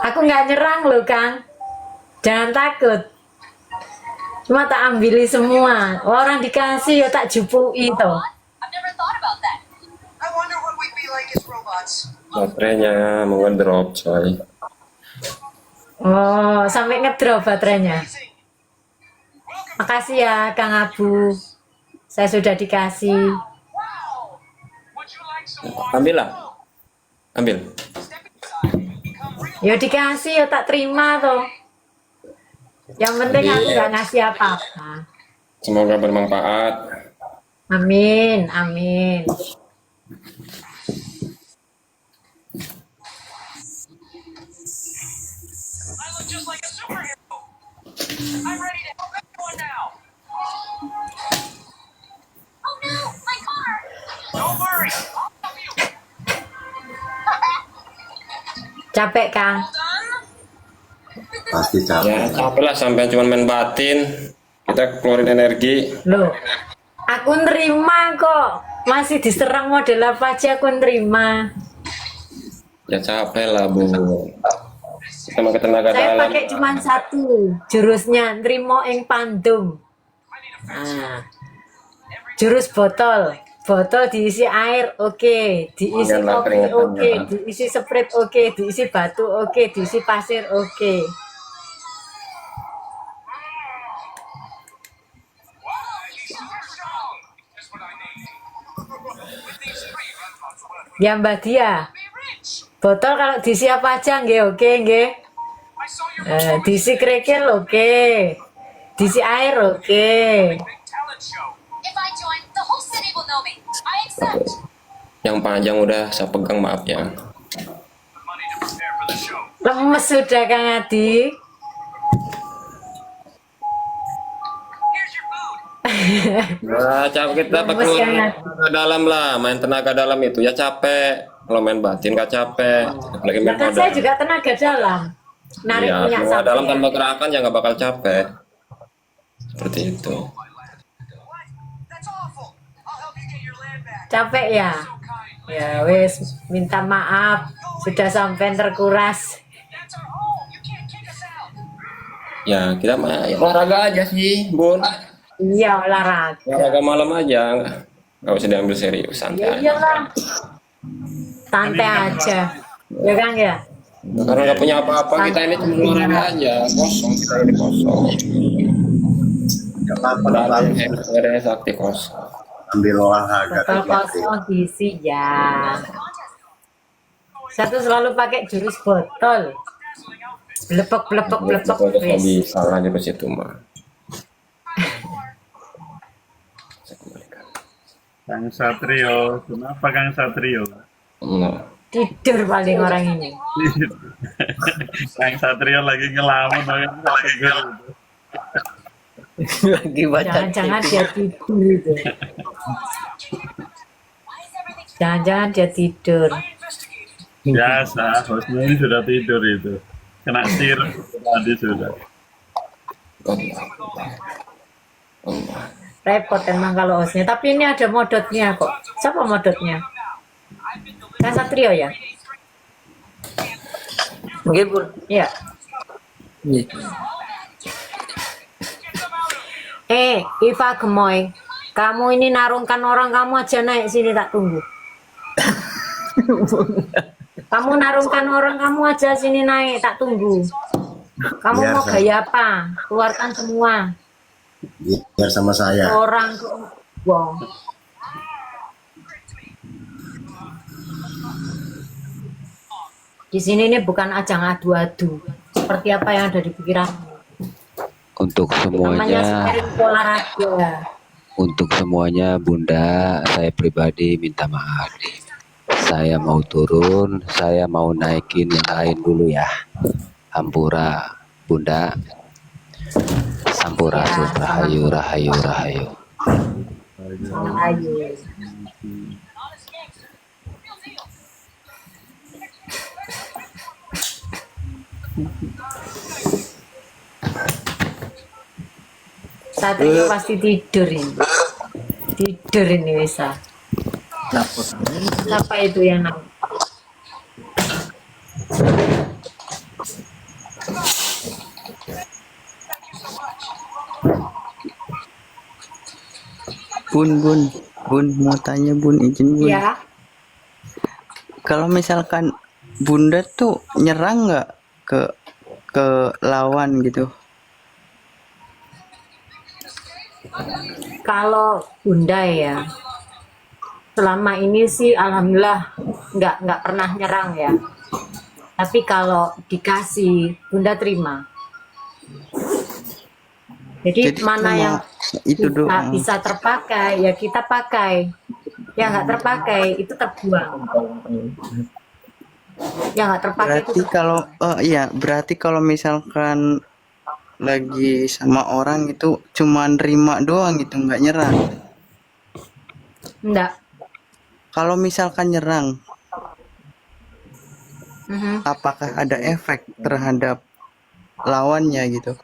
Aku nggak nyerang loh, Kang. Jangan takut. Cuma tak ambili semua. Orang dikasih ya tak jupui toh. Baterainya mau ngedrop coy. Oh, sampai ngedrop baterainya. Makasih ya, Kang Abu. Saya sudah dikasih. Ambil lah. Ambil. Ya dikasih ya tak terima toh. Yang penting aku nggak ngasih apa-apa. Semoga bermanfaat. Amin, amin. Capek, Kang? Pasti capek. Ya capek lah sampai cuma main batin. Kita keluarin energi. Loh, aku nerima kok. Masih diserang model apa aja aku nerima. Ya capek lah Bu. Kita pakai tenaga Saya dalam. pakai cuma satu jurusnya, nerimo ing pandum. Nah, jurus botol. Botol diisi air, oke. Diisi Janganlah kopi, keringetan, oke. jangan. Diisi sprit, oke. Diisi batu, oke. Diisi pasir, oke. Ya Mbak Dia, botol kalau diisi apa aja nggih, oke nggih. Diisi kerikil, oke. Diisi air, oke. Yang panjang udah saya pegang, maaf ya. Lemes sudah Kang Adi. Nah, capek kita pakai Lemes, Kang Adi. tenaga dalam lah, main tenaga dalam itu ya capek. Kalau main batin gak capek, apalagi Ya main kan modal. saya juga tenaga dalam. Narik Iya, minyak tenaga dalam sampai. tanpa gerakan ya nggak bakal capek. Seperti itu. Capek ya? Ya wes, minta maaf. Sudah sampai terkuras. Ya kita mah ya, olahraga aja sih, Bun. Iya olahraga. Olahraga malam aja, nggak usah diambil serius, Ya santai aja. iyalah. Santai aja. Ya Kang ya? Karena nggak punya apa-apa, kita ini cuma olahraga aja, kosong kita ini kosong. Gak apa-apa, Ada sakti kosong. ambil olahraga. Botol kosong diisi ya. Satu selalu pakai jurus botol. Belepek, belepek, belepek. Kalau nggak Wes. bisa lanjut ke situ mah. Saya kembalikan. Kang Satrio, kenapa Kang Satrio? Nah, Tidur paling orang ini. Kang Satrio lagi ngelamun, lagi tidur. Lagi baca Jangan-jangan dia tidur itu. Jangan-jangan dia tidur. Biasa, hostnya ini sudah tidur itu. Kena sirup tadi sudah. Allah. Allah. Repot emang kalau hostnya. Tapi ini ada modotnya kok. Siapa modotnya? Kang Satrio ya? Mungkin Bun. Iya. Iya. Iva Gemoy, kamu ini narungkan orang, kamu aja naik sini tak tunggu. Kamu narungkan orang, kamu aja sini naik tak tunggu. Kamu Biar mau saya- gaya apa? Keluarkan semua. Biar sama saya. Orang wow. Di sini ini bukan ajang adu-adu. Seperti apa yang ada di pikiranmu. Untuk Namanya semuanya, sharing olahraga. untuk semuanya Bunda, saya pribadi minta maaf. Saya mau turun, saya mau naikin yang lain dulu ya. Hampura, Bunda. Sampurasun, rahayu, rahayu, rahayu. Ayo. Satria pasti tidur ini. Tidur ini bisa. Siapa itu yang Bun, mau tanya Bun, izin Bun. Ya, Kalau misalkan Bunda tuh nyerang nggak ke ke lawan gitu? kalau Bunda ya, selama ini sih alhamdulillah nggak pernah nyerang ya. Tapi kalau dikasih, Bunda terima. Jadi Jadi mana cuma yang itu bisa, doang. bisa terpakai ya kita pakai. Yang nggak terpakai itu terbuang. Yang nggak terpakai itu Berarti kalau iya, berarti kalau misalkan lagi sama orang itu cuma nerima doang gitu, nggak nyerang. enggak. Kalau misalkan nyerang, Mhm. apakah ada efek terhadap lawannya gitu?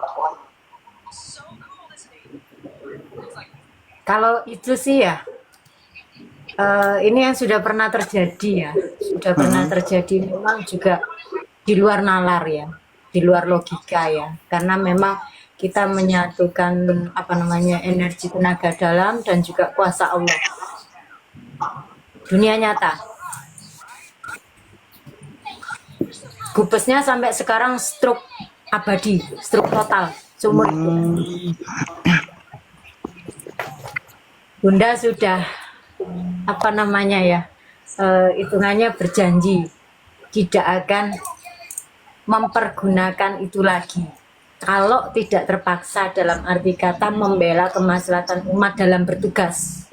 Kalau itu sih ya, ini yang sudah pernah terjadi ya, sudah pernah terjadi memang juga di luar nalar ya, di luar logika ya, karena memang kita menyatukan apa namanya energi tenaga dalam dan juga kuasa Allah. Dunia nyata. Gubesnya sampai sekarang stroke abadi, stroke total, seumur hidup. Bunda sudah apa namanya ya, hitungannya berjanji tidak akan mempergunakan itu lagi kalau tidak terpaksa, dalam arti kata membela kemaslahatan umat dalam bertugas.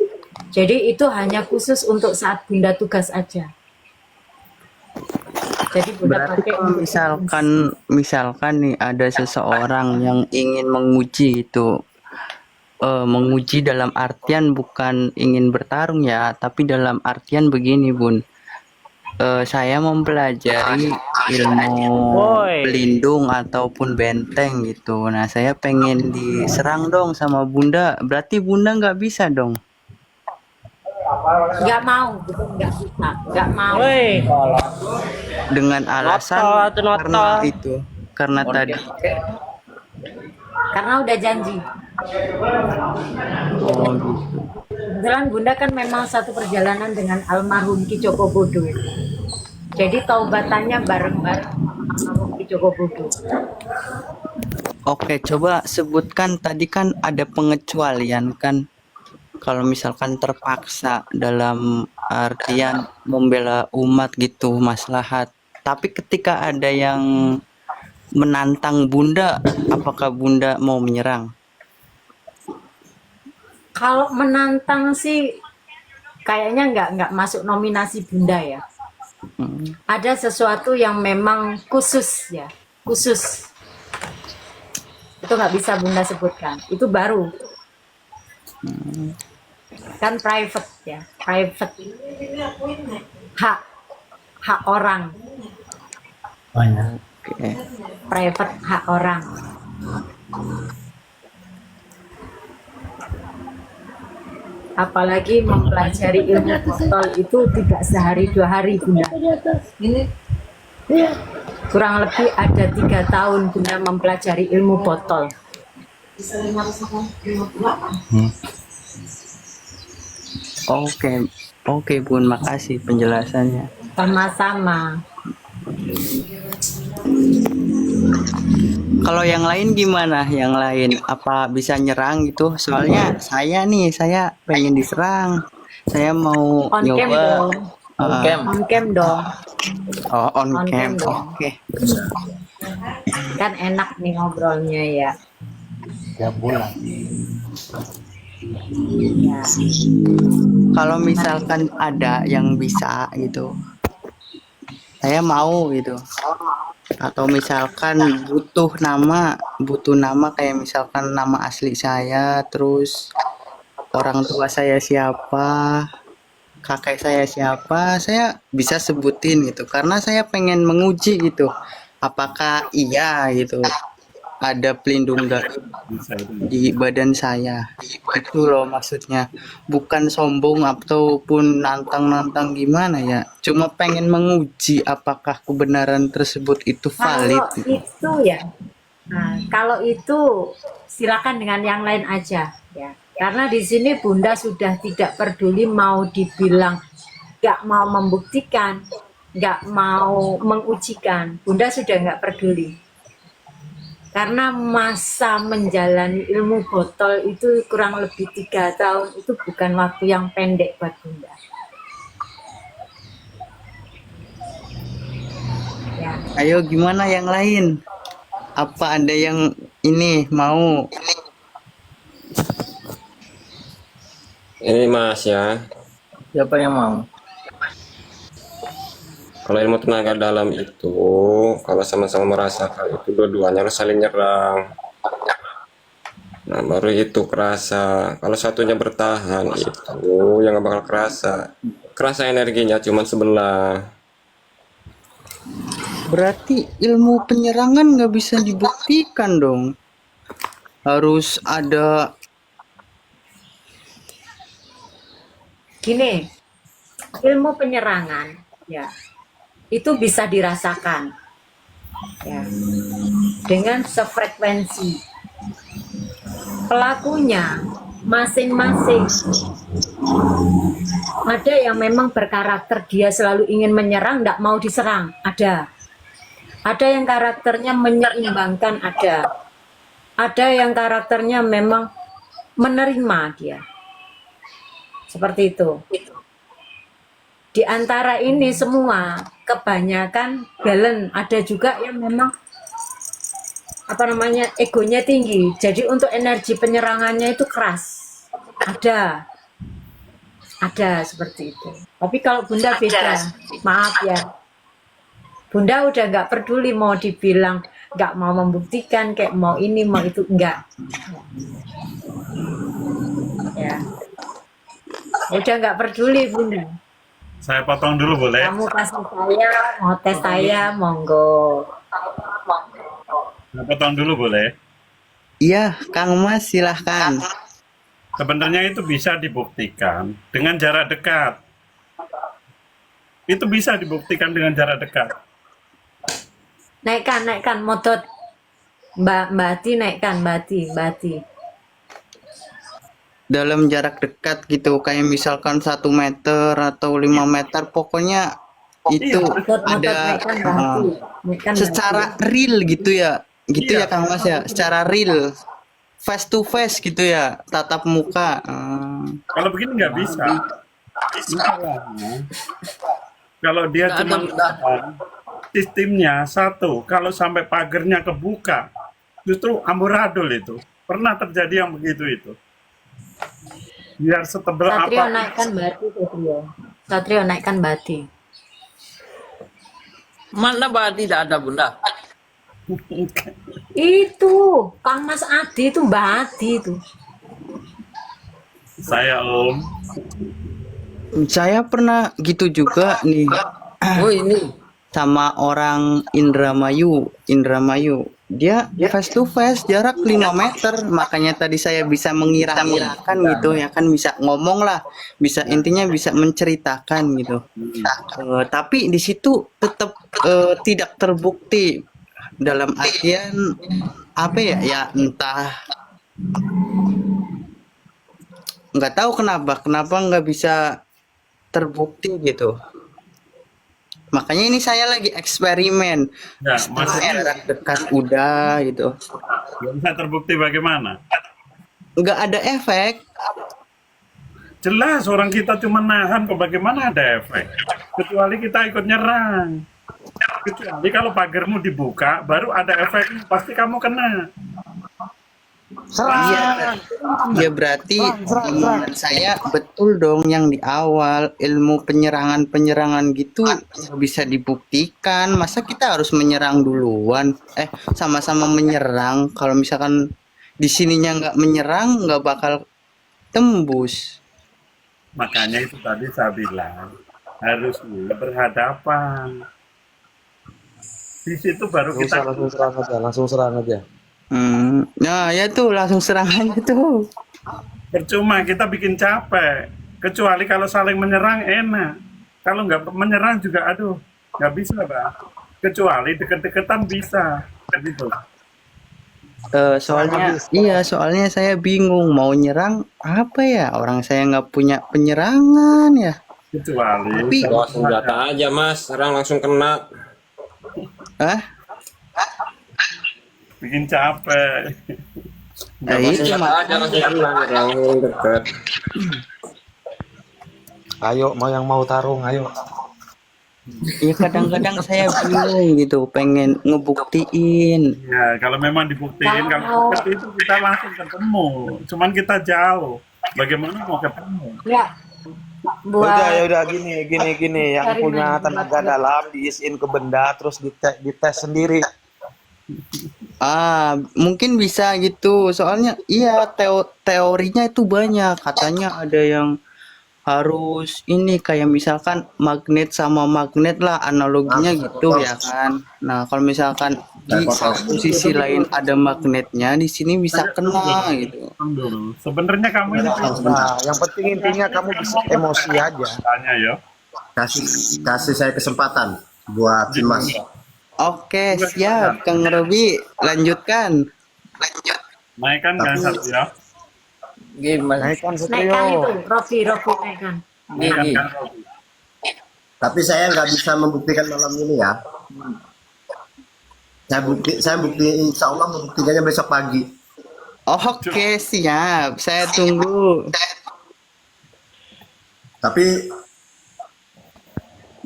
Jadi itu hanya khusus untuk saat Bunda tugas aja. Jadi Bunda Berarti pakai kalau misalkan nih ada seseorang yang ingin menguji itu, menguji dalam artian bukan ingin bertarung ya, tapi dalam artian begini Bun, saya mempelajari ilmu pelindung ataupun benteng gitu. Nah saya pengen diserang dong sama Bunda, berarti Bunda nggak bisa dong. nggak mau, gitu nggak bisa, nggak mau. Dengan alasan karena itu, karena tadi. Karena udah janji. Oh gitu. Kebetulan Bunda kan memang satu perjalanan dengan almarhum Ki Joko Bodo. Jadi taubatannya bareng-bareng almarhum Ki Joko Bodo. Oke, coba sebutkan tadi kan ada pengecualian kan, kalau misalkan terpaksa dalam artian membela umat gitu, maslahat. Tapi ketika ada yang menantang Bunda, apakah Bunda mau menyerang? Kalau menantang sih kayaknya nggak masuk nominasi Bunda ya. Ada sesuatu yang memang khusus ya, khusus. Itu nggak bisa Bunda sebutkan. Itu baru. Kan private ya, private. Hak orang, Oke. private hak orang. Apalagi mempelajari ilmu botol itu tidak sehari 2 hari Bunda. Kurang lebih ada 3 tahun Bunda mempelajari ilmu botol. Oke Bun, makasih penjelasannya. Sama-sama. Kalau yang lain gimana? Yang lain apa bisa nyerang gitu? Soalnya saya pengen diserang. Saya mau On cam nyoba. dong. On cam dong. Oh, on On cam. cam dong. Oke. Kan enak nih ngobrolnya ya. Ya. Kalau misalkan ada yang bisa gitu, saya mau gitu. Atau misalkan butuh nama kayak misalkan nama asli saya, terus orang tua saya siapa, kakek saya siapa, saya bisa sebutin gitu karena saya pengen menguji gitu apakah iya gitu ada pelindung gaib di badan saya. Itu loh maksudnya. Bukan sombong ataupun nantang-nantang gimana ya. Cuma pengen menguji apakah kebenaran tersebut itu valid. Kalau itu ya, nah, kalau itu silakan dengan yang lain aja ya. Karena di sini Bunda sudah tidak peduli mau dibilang nggak mau membuktikan, nggak mau mengujikan. Bunda sudah nggak peduli. Karena masa menjalani ilmu botol itu kurang lebih 3 tahun, itu bukan waktu yang pendek buat Bunda. Ya. Ayo gimana yang lain? Apa ada yang ini mau? Ini Mas ya, Siapa yang mau? kalau ilmu tenaga dalam itu, kalau sama-sama merasakan itu dua-duanya harus saling nyerang. Nah baru itu kerasa. Kalau satunya bertahan itu yang nggak bakal kerasa. Kerasa energinya cuma sebelah. Berarti ilmu penyerangan nggak bisa dibuktikan dong. Harus ada. Gini, ilmu penyerangan ya itu bisa dirasakan ya dengan sefrekuensi. Pelakunya masing-masing. Ada yang memang berkarakter dia selalu ingin menyerang, tidak mau diserang, ada. Ada yang karakternya menyeimbangkan, ada. Ada yang karakternya memang menerima dia. Seperti itu. Di antara ini semua kebanyakan balance. Ada juga yang memang egonya tinggi. Jadi untuk energi penyerangannya itu keras. Ada seperti itu. Tapi kalau Bunda beda, maaf ya. Bunda udah nggak peduli mau dibilang nggak mau membuktikan kayak mau ini mau itu, enggak. Ya. Udah nggak peduli Bunda. Saya potong dulu boleh? Kamu kasih saya, mau tes saya, monggo. Saya potong dulu boleh? Iya, Kang Mas silahkan. Sebenarnya itu bisa dibuktikan dengan jarak dekat. Itu bisa dibuktikan dengan jarak dekat. Naikkan, motot. Mbak Ati naikkan, Mbak Ati. Dalam jarak dekat gitu, kayak misalkan 1 meter atau 5 meter, pokoknya itu Motot ada naikkan, Mbak Ati. Naikkan, Mbak secara Ati. real gitu ya. Gitu Iya. ya Kang Mas ya, secara real. Face to face gitu ya, tatap muka. Kalau begini nggak bisa. Masalahnya, kalau dia Nggak cuma ada. sistemnya satu, kalau sampai pagernya kebuka, justru amburadul itu. Pernah terjadi yang begitu itu. Biar setebal Satrio apa. naikkan Mbak Ati, Satrio naikkan Mbak Ati. Mana Mbak tidak ada Bunda? Itu Kang Mas Adi itu Mbak Ati itu. Saya Om. Saya pernah gitu juga nih Oh ini. sama orang Indramayu. Dia face to face jarak 5 meter, makanya tadi saya bisa mengira-ngirakan gitu ya kan, bisa ngomong lah, bisa intinya bisa menceritakan gitu. Tapi di situ tetap tidak terbukti dalam artian apa ya, ya entah, nggak tahu kenapa nggak bisa terbukti gitu. Makanya ini saya lagi eksperimen. Ya, maksudnya Jarak dekat udah gitu. nggak bisa terbukti bagaimana. Nggak ada efek. Jelas orang kita cuma nahan kok, bagaimana ada efek. Kecuali kita ikut nyerang. Kecuali kalau pagermu dibuka, baru ada efek, pasti kamu kena. Iya, ya berarti omongan saya betul dong yang di awal, ilmu penyerangan gitu nggak bisa dibuktikan. Masa kita harus menyerang duluan? Sama-sama menyerang. Kalau misalkan di sininya nggak menyerang, nggak bakal tembus. Makanya itu tadi saya bilang, harus berhadapan. Di situ baru kita Langsung serang aja. Nah ya tuh langsung serangannya tuh. Percuma kita bikin capek. Kecuali kalau saling menyerang enak. Kalau nggak menyerang juga aduh nggak bisa Bang. Kecuali deket-deketan bisa. Gitu. Soalnya saya bingung mau nyerang apa ya, orang saya nggak punya penyerangan ya. Kecuali Tapi Bawa senjata aja mas, serang langsung kena. ah bikin capek. nah Bawa itu senjata aja langsung kena, nyerang deket. Ayo, mau yang mau tarung, ayo. ya kadang-kadang saya bingung gitu, pengen ngebuktiin. Ya, kalau memang dibuktiin, kalau seperti itu kita langsung ketemu. Cuman kita jauh. Bagaimana mau ketemu? Ya, Ya buat udah gini. Yang cari punya main tenaga buat dalam diisiin ke benda, terus dites sendiri. Mungkin bisa gitu. Soalnya iya teorinya itu banyak. Katanya ada yang harus ini kayak misalkan magnet sama magnet lah, analoginya gitu ya kan. Nah, kalau misalkan di satu sisi lain ada magnetnya, di sini bisa kena gitu. Dulu. Sebenarnya kamu ini Nah, yang penting intinya kamu bisa emosi aja. tanya ya. Kasih saya kesempatan buat si Mas. Oke, siap Kang Robi, lanjutkan. Naikkan kan satu ya. Gimana? Naikkan naikkan itu, Setrio. Rofi naikkan. Naikkan Gigi. kan. Tapi saya nggak bisa membuktikan malam ini ya. Saya bukti, insya Allah membuktikannya besok pagi. Oke, siap. Saya tunggu. Tapi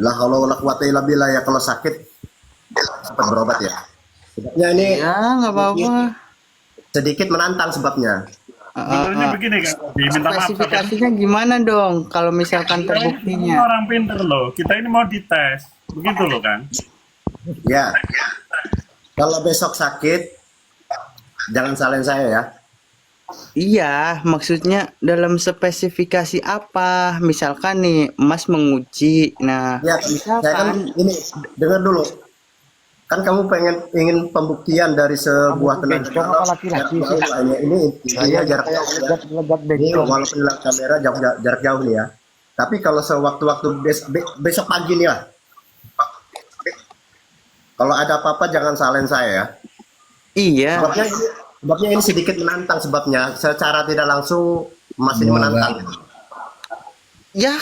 lah kalau la quwata illa billah ya, kalau sakit sempat berobat ya. Sebabnya ini Ya, nggak apa-apa. sedikit menantang sebabnya. Sebenarnya begini kan, diminta maaf. Spesifikasinya gimana dong kalau misalkan Kita ini terbuktinya? orang pinter loh. Kita ini mau dites. Begitu loh kan. Ya, kalau besok sakit jangan salahin saya ya. Iya, maksudnya dalam spesifikasi apa? Misalkan nih, Mas menguji. Nah, Ya, saya kan misalkan ini dengar dulu. Kan kamu ingin pembuktian dari sebuah tenaga bencong apa laki-laki sih? ini intinya jarak jauh ya. Legat Ini bencong. walaupun lewat kamera jarak jauh nih ya. Tapi kalau sewaktu-waktu besok pagi nih lah. Kalau ada apa-apa jangan salahin saya ya. iya, Sebabnya ini sedikit menantang sebabnya. Secara tidak langsung masih menantang. ya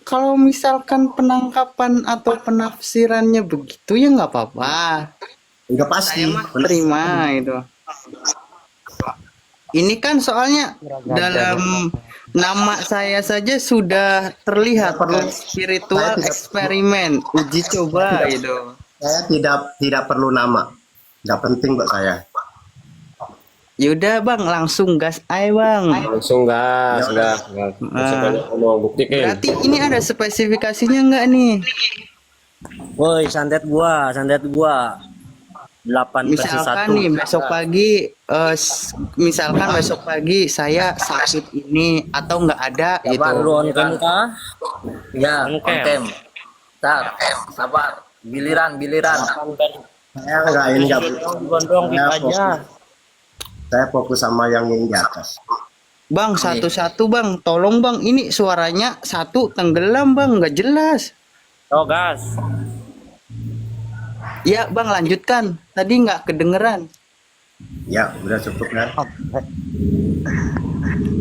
kalau misalkan penangkapan atau penafsirannya begitu ya nggak apa-apa. Enggak pasti. Saya mah terima itu. Ini kan soalnya dalam nama saya saja sudah terlihat kan, spiritual eksperimen, uji coba itu. Saya tidak perlu nama. Enggak penting buat saya. Yaudah bang, langsung gas aja bang. Langsung gas, gas. Langsung banyak ngomong, buktikan. Berarti ini ada spesifikasinya nggak nih? Woi, santet gua 8 versi Misalkan 1. nih misalkan besok pagi saya sakit ini atau nggak ada gitu. Sabar lu on cam kah? Ya, on cam. Sabar. Giliran. Saya enggak Gondong Saya aja. Saya fokus sama yang ini di atas. Bang, satu-satu bang, tolong bang, ini suaranya satu tenggelam bang, nggak jelas. Oh, gas. Ya bang, lanjutkan. Tadi nggak kedengeran. Ya, udah cukup kan?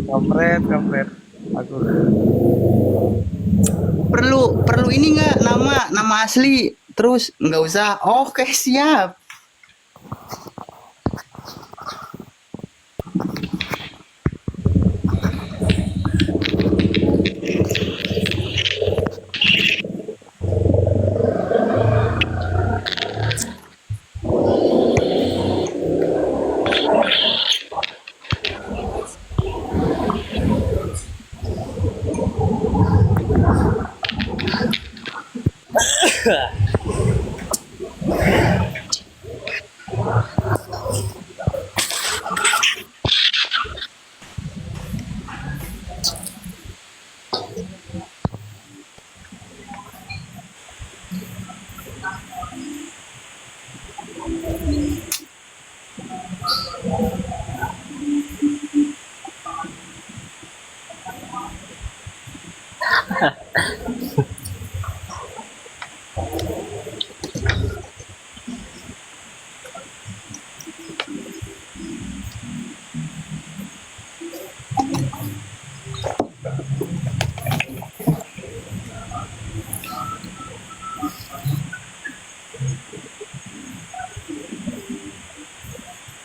Kampret. Aku Perlu ini nggak nama asli? Terus nggak usah. Oke, siap.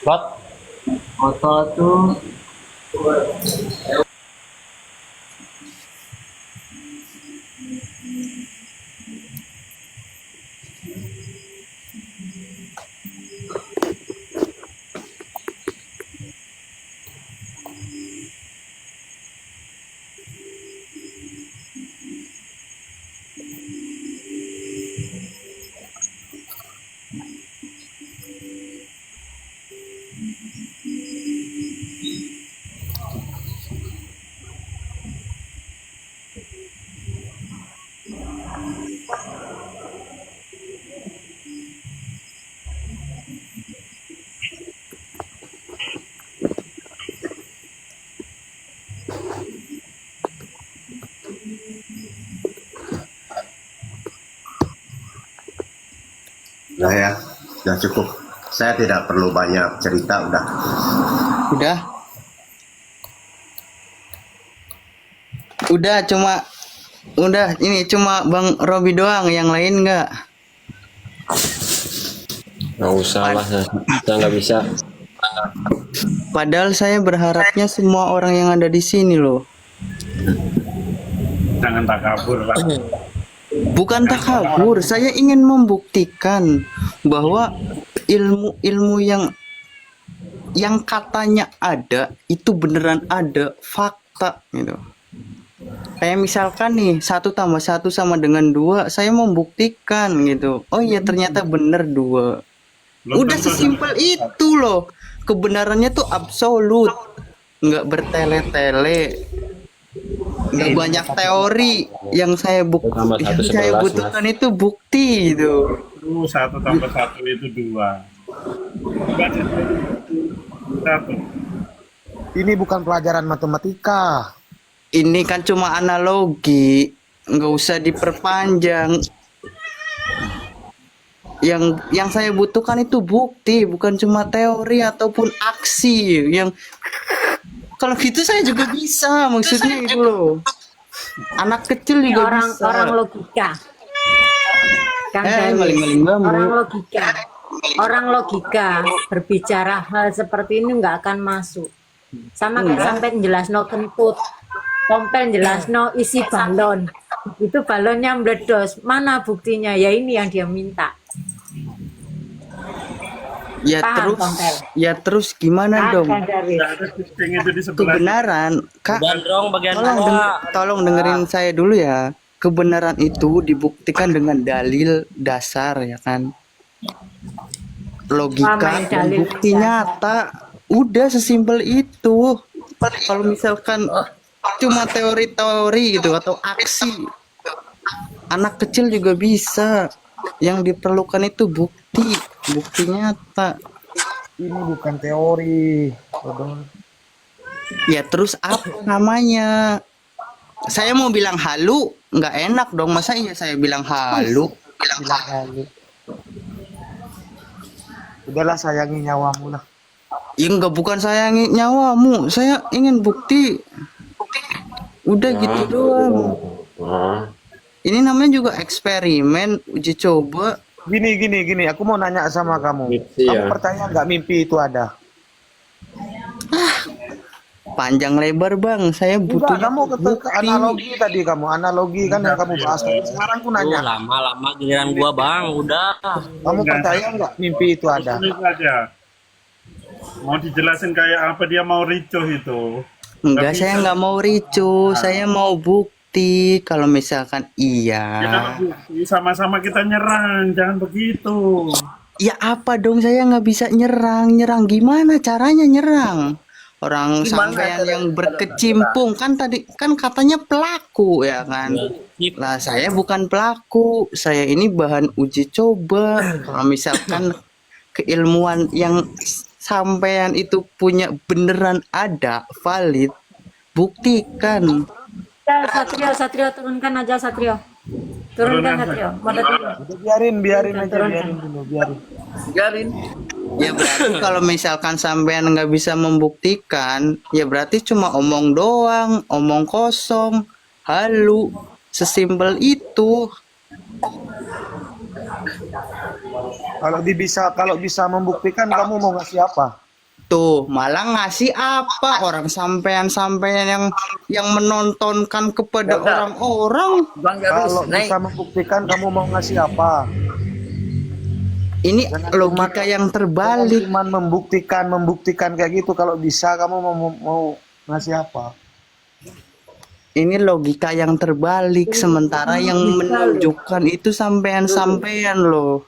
Foto tuh Nah ya, sudah cukup. Saya tidak perlu banyak cerita, udah. udah. Udah ini cuma Bang Robi doang, yang lain nggak. Nggak usah lah, saya nggak bisa. Padahal saya berharapnya semua orang yang ada di sini loh. Jangan takabur lah. Bukan takabur, saya ingin membuktikan bahwa ilmu yang katanya ada itu beneran ada, fakta gitu. Kayak misalkan nih 1+1 sama dengan 2, saya membuktikan gitu. Oh iya ternyata bener 2. Udah sesimpel itu loh. Kebenarannya tuh absolut, nggak bertele-tele, nggak banyak teori. Yang saya Tambah satu saya 11, butuhkan itu bukti itu. 1+1 itu 2. Satu. Ini bukan pelajaran matematika. Ini kan cuma analogi, nggak usah diperpanjang. Yang saya butuhkan itu bukti, bukan cuma teori ataupun aksi. Yang kalau gitu saya juga bisa, maksudnya itu loh. Anak kecil Ini juga orang bisa. orang logika. Kang Dawis, maling-maling bambu. orang logika berbicara hal seperti ini nggak akan masuk. Sama kayak sampai jelasno kentut, sampai jelasno isi balon. Itu balonnya meledos. Mana buktinya? Ya ini yang dia minta. Ya Paham, terus, Kompel? ya terus gimana dong? Kang Dawis. Nggak ada shifting itu di sebelah. Kebenaran, Kak. Gandrong bagian Tolong dengerin saya dulu ya. Kebenaran itu dibuktikan dengan dalil dasar ya kan. Logika Main dan dalil bukti dasar. nyata. Udah sesimpel itu. Kalau misalkan cuma teori-teori gitu atau aksi, anak kecil juga bisa. Yang diperlukan itu bukti nyata. Ini bukan teori. Bodoh. Ya terus apa namanya? Saya mau bilang halu, nggak enak dong. Masa iya saya bilang halu? Bilang halu. Udahlah sayangi nyawamu lah. Ya enggak, bukan sayangi nyawamu. Saya ingin bukti. Udah gitu doang. Nah, Ini namanya juga eksperimen, uji coba. Gini. Aku mau nanya sama kamu. Mimpi, Kamu ya. percaya nggak mimpi itu ada? Panjang lebar bang, saya butuh Enggak, kamu ke analogi tadi kamu. Analogi kan yang kamu bahas tadi. Sekarang aku nanya. lama-lama giliran gua bang, udah. Kamu percaya nggak mimpi itu ada? Ini saja. Mau dijelasin kayak apa dia mau ricuh itu. Enggak, saya nggak mau ricu, saya mau bukti. Kalau misalkan Kita iya, bukti, sama-sama kita nyerang, jangan begitu. ya apa dong, saya nggak bisa nyerang gimana caranya nyerang? Orang sampean yang berkecimpung kan tadi kan katanya pelaku ya kan. Lah saya bukan pelaku, saya ini bahan uji coba. Kalau misalkan keilmuan yang sampean itu punya beneran ada, valid, buktikan. Ya, Satrio turunkan aja Satrio. Turunkan Satrio. Mau turun. Udah biarin aja, Turunkan. biarin dulu, biarin. Biarin. Ya berarti kalau misalkan sampean nggak bisa membuktikan, ya berarti cuma omong doang, omong kosong, halu, sesimpel itu. Kalau bisa membuktikan kamu mau ngasih apa? Tuh, malah ngasih apa orang sampean-sampean yang menontonkan kepada Ya udah. orang-orang. Bang Jarus, Kalau naik. bisa membuktikan kamu mau ngasih apa? Ini Jangan logika yang Jangan terbalik. cuma membuktikan kayak gitu. Kalau bisa kamu mau ngasih apa? Ini logika yang terbalik. Sementara yang menunjukkan itu sampean-sampean loh.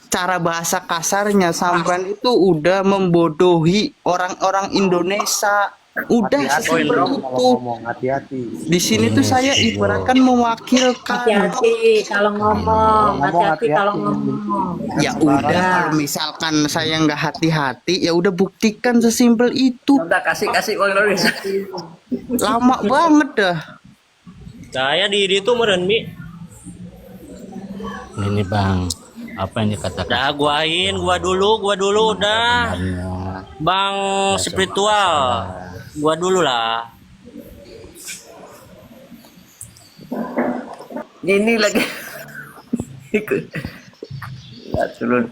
Cara bahasa kasarnya sampean itu udah membodohi orang-orang Indonesia. Udah Hati-hati sesimpel dong itu. kalau ngomong, hati-hati. Di sini tuh saya ibaratkan mewakilkan. Hati-hati kalau ngomong, hati-hati kalau ngomong. Ya udah, kalau misalkan saya nggak hati-hati, ya udah buktikan sesimpel itu. Udah kasih Bang Jarus. Lama banget dah. Saya diri itu meren Mi. Ini bang, apa yang dikatakan? Dah gua dulu udah. Bang spiritual, gua dulu lah. Ini lagi. Ikut. Ya, turun.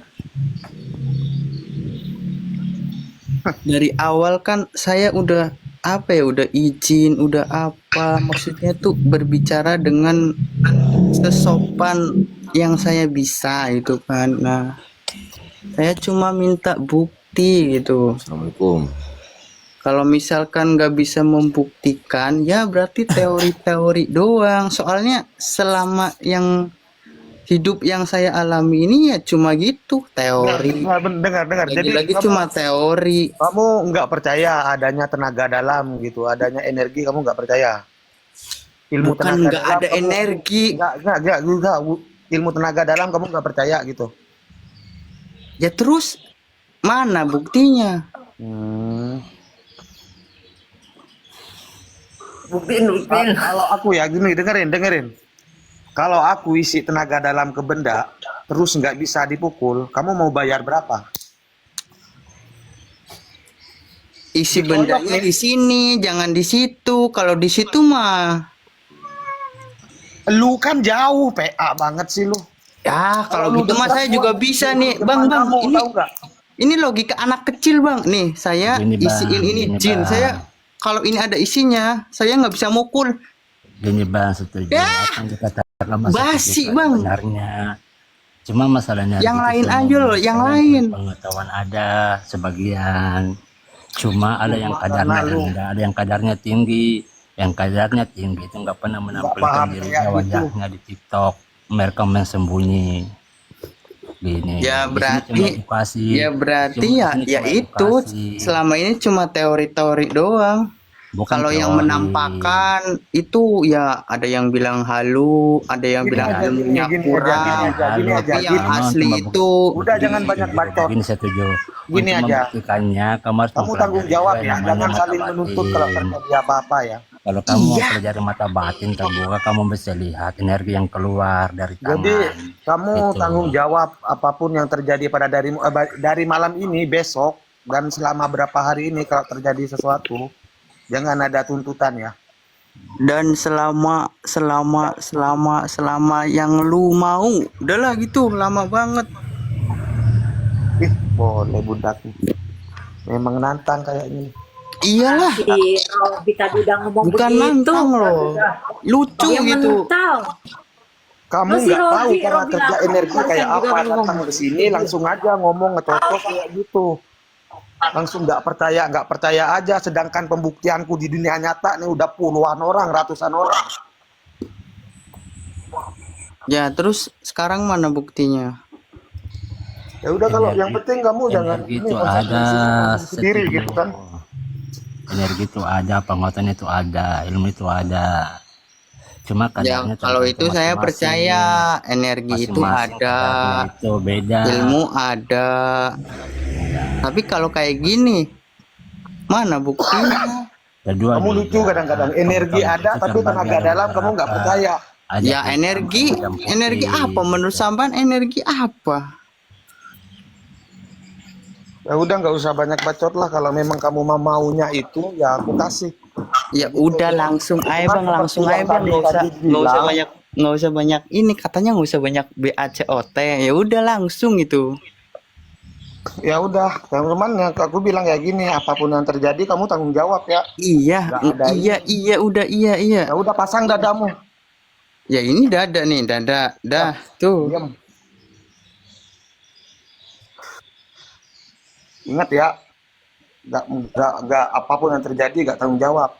Dari awal kan saya udah udah izin, udah apa, maksudnya tuh berbicara dengan sesopan yang saya bisa itu kan. Nah, saya cuma minta bukti gitu. Assalamualaikum. Kalau misalkan nggak bisa membuktikan, ya berarti teori-teori doang. Soalnya selama yang hidup yang saya alami ini ya cuma gitu, teori. Dengar. Jadi Lagi-lagi kamu, cuma teori. kamu nggak percaya adanya tenaga dalam gitu, adanya energi kamu nggak percaya. Ilmu Bukan tenaga nggak dalam ada kamu- energi. Nggak. Ilmu tenaga dalam kamu nggak percaya gitu. Ya terus mana buktinya? Buktiin. Kalau aku ya gini, dengerin. Kalau aku isi tenaga dalam ke benda, terus nggak bisa dipukul, kamu mau bayar berapa? Isi bendanya di sini, jangan di situ. Kalau di situ mah, Lu kan jauh, PA banget sih lu. ya kalau Kalau gitu mah saya juga bisa nih, bang. Kamu Ini tahu nggak? ini logika anak kecil bang. Nih saya Gini, Bang. isiin ini Gini, jin. Bang. Saya kalau ini ada isinya, saya nggak bisa mukul. Gini bang, setuju. Ya. Apa yang dikatakan Mas Basi, Akif Bang. sebenarnya. Cuma masalahnya Yang gitu, lain semua aja loh, yang lain. Pengetahuan ada sebagian. Cuma ada yang kadarnya rendah, ada yang kadarnya tinggi. Yang kadarnya tinggi itu nggak pernah menampilkan paham dirinya, kayak gitu. wajahnya di TikTok. Mereka mensembunyi. Gini. Ya Di sini berarti, cuma edukasi. ya berarti Cuma ya, di sini ya cuma itu edukasi. selama ini cuma teori-teori doang. Bukan Kalau yang teori. menampakkan itu ya ada yang bilang halu, ada yang bilang aja, ilmunya gini kurang, gini aja. tapi yang Memang asli cuma itu Udah jangan banyak bacot. Gini setuju. Gini Untuk aja. membuktikannya, kamu harus Kamu tanggung mempelajari jawab juga ya, yang namanya jangan mata saling batin. menuntut kalau terjadi apa-apa ya. Kalau kamu mau Iya. pelajari mata batin terbuka, kamu bisa lihat energi yang keluar dari tangan. Jadi kamu Itu. tanggung jawab apapun yang terjadi pada dari malam ini, besok, dan selama berapa hari ini kalau terjadi sesuatu, jangan ada tuntutan ya. dan selama yang lu mau, udahlah gitu, lama banget. Ih, boleh bundaku. Memang nantang kayak gini. Iyalah, Si Robi tadi udah ngomong bukan begitu. nantang loh, lucu Dia gitu. mental. Kamu Masih nggak tahu Robi, cara Robi kerja lah. energi Barusan kayak juga apa, ngomong. datang ke sini langsung aja ngomong ngecocok kayak gitu. Langsung nggak percaya aja, sedangkan pembuktianku di dunia nyata nih udah puluhan orang, ratusan orang. Ya terus sekarang mana buktinya? Ya udah kalau yang penting kamu jangan Energi ini itu ada konsekuensi sendiri setuju. gitu kan. Energi itu ada, penguatan itu ada, ilmu itu ada. Cuma Ya kadarnya kalau itu tergantung saya masing-masing. percaya, energi itu Masing-masing ada, kadarnya itu beda. ilmu ada. Tapi kalau kayak gini, mana buktinya? Kedua Kamu juga, lucu kadang-kadang, energi kamu ada itu tapi terbagi tenaga ada dalam kamu nggak beberapa. percaya. Ada Ya hitam, energi, ada putih. energi apa? Menurut sampean energi apa? Ya udah nggak usah banyak bacot lah, kalau memang kamu maunya itu ya aku kasih. Ya udah langsung aja bang, langsung aja bang, nggak usah banyak ini, katanya nggak usah banyak BACOT. Ya udah langsung itu. Ya udah, teman-teman, yang aku bilang kayak gini, apapun yang terjadi kamu tanggung jawab ya. Iya, Nggak ada iya, iya, udah, iya, iya. Ya udah pasang dadamu. Ya ini dada nih, dada, dah, tuh. Diam. Ingat ya, nggak apapun yang terjadi nggak tanggung jawab.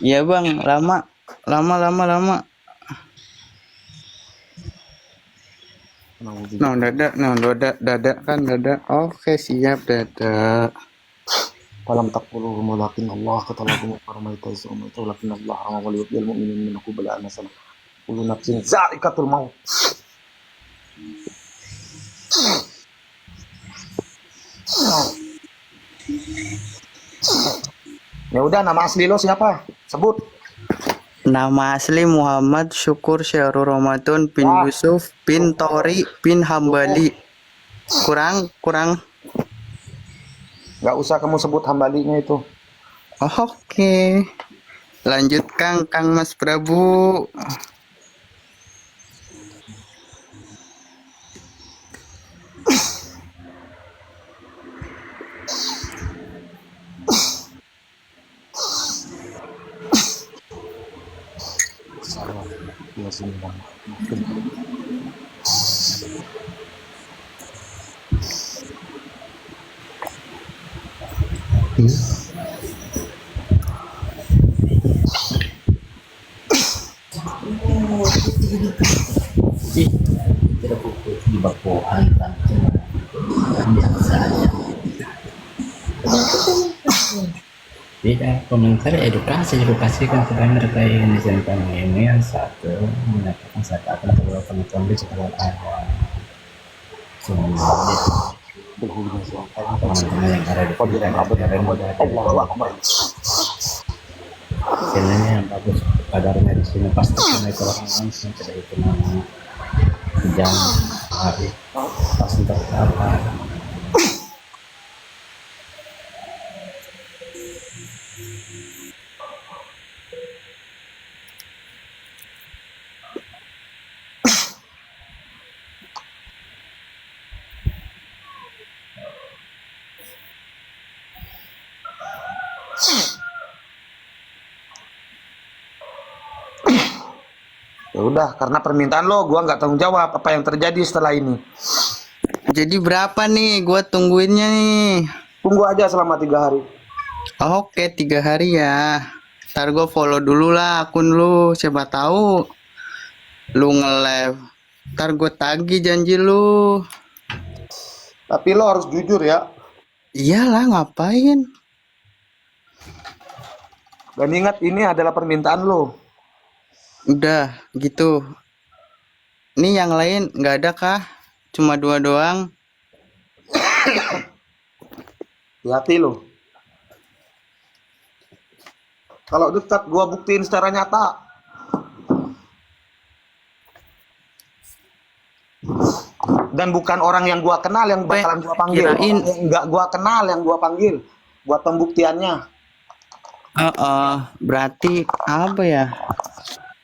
Iya bang, lama. Nah, dada kan dada. Oke, siap dada. Falam taqulu walakin Allah qatalakum faramaita ismaita walakin Allah waliyul mu'minin minkum bala nasal kullu nafsin za'iqatul maut. Ya udah, nama asli lo siapa? Sebut. Nama asli Muhammad Syukur Syahrul Ramadan bin Yusuf bin Tori bin Hambali. Kurang. Nggak usah kamu sebut hambalinya itu. Oke. Lanjut Kang Mas Prabu. Tidak, komentar edukasi kan sebenarnya terkait tentang ini yang satu menyatakan saya akan terlalu pengetahuan setelah ada teman-teman yang ada di channelnya yang bagus kadarnya di sini pastikan itu orang langsung tidak itu nama jam hari pasti terdapat. Ya udah, karena permintaan lo, gua nggak tanggung jawab apa yang terjadi setelah ini. Jadi berapa nih? Gua tungguinnya nih. Tunggu aja selama 3 hari. Oke, 3 hari ya. Ntar gue follow dulu lah akun lu. Siapa tahu lu nge-live. Ntar gue tagih janji lu. Tapi lo harus jujur ya. Iyalah, ngapain? Dan ingat, ini adalah permintaan lo. Udah gitu. Ini yang lain nggak ada kah? Cuma 2 doang. Hati lo. Kalau dekat gua buktiin secara nyata. Dan bukan orang yang gua kenal yang bakalan gua panggil. Kirain Enggak gua kenal yang gua panggil. Buat pembuktiannya. berarti apa ya?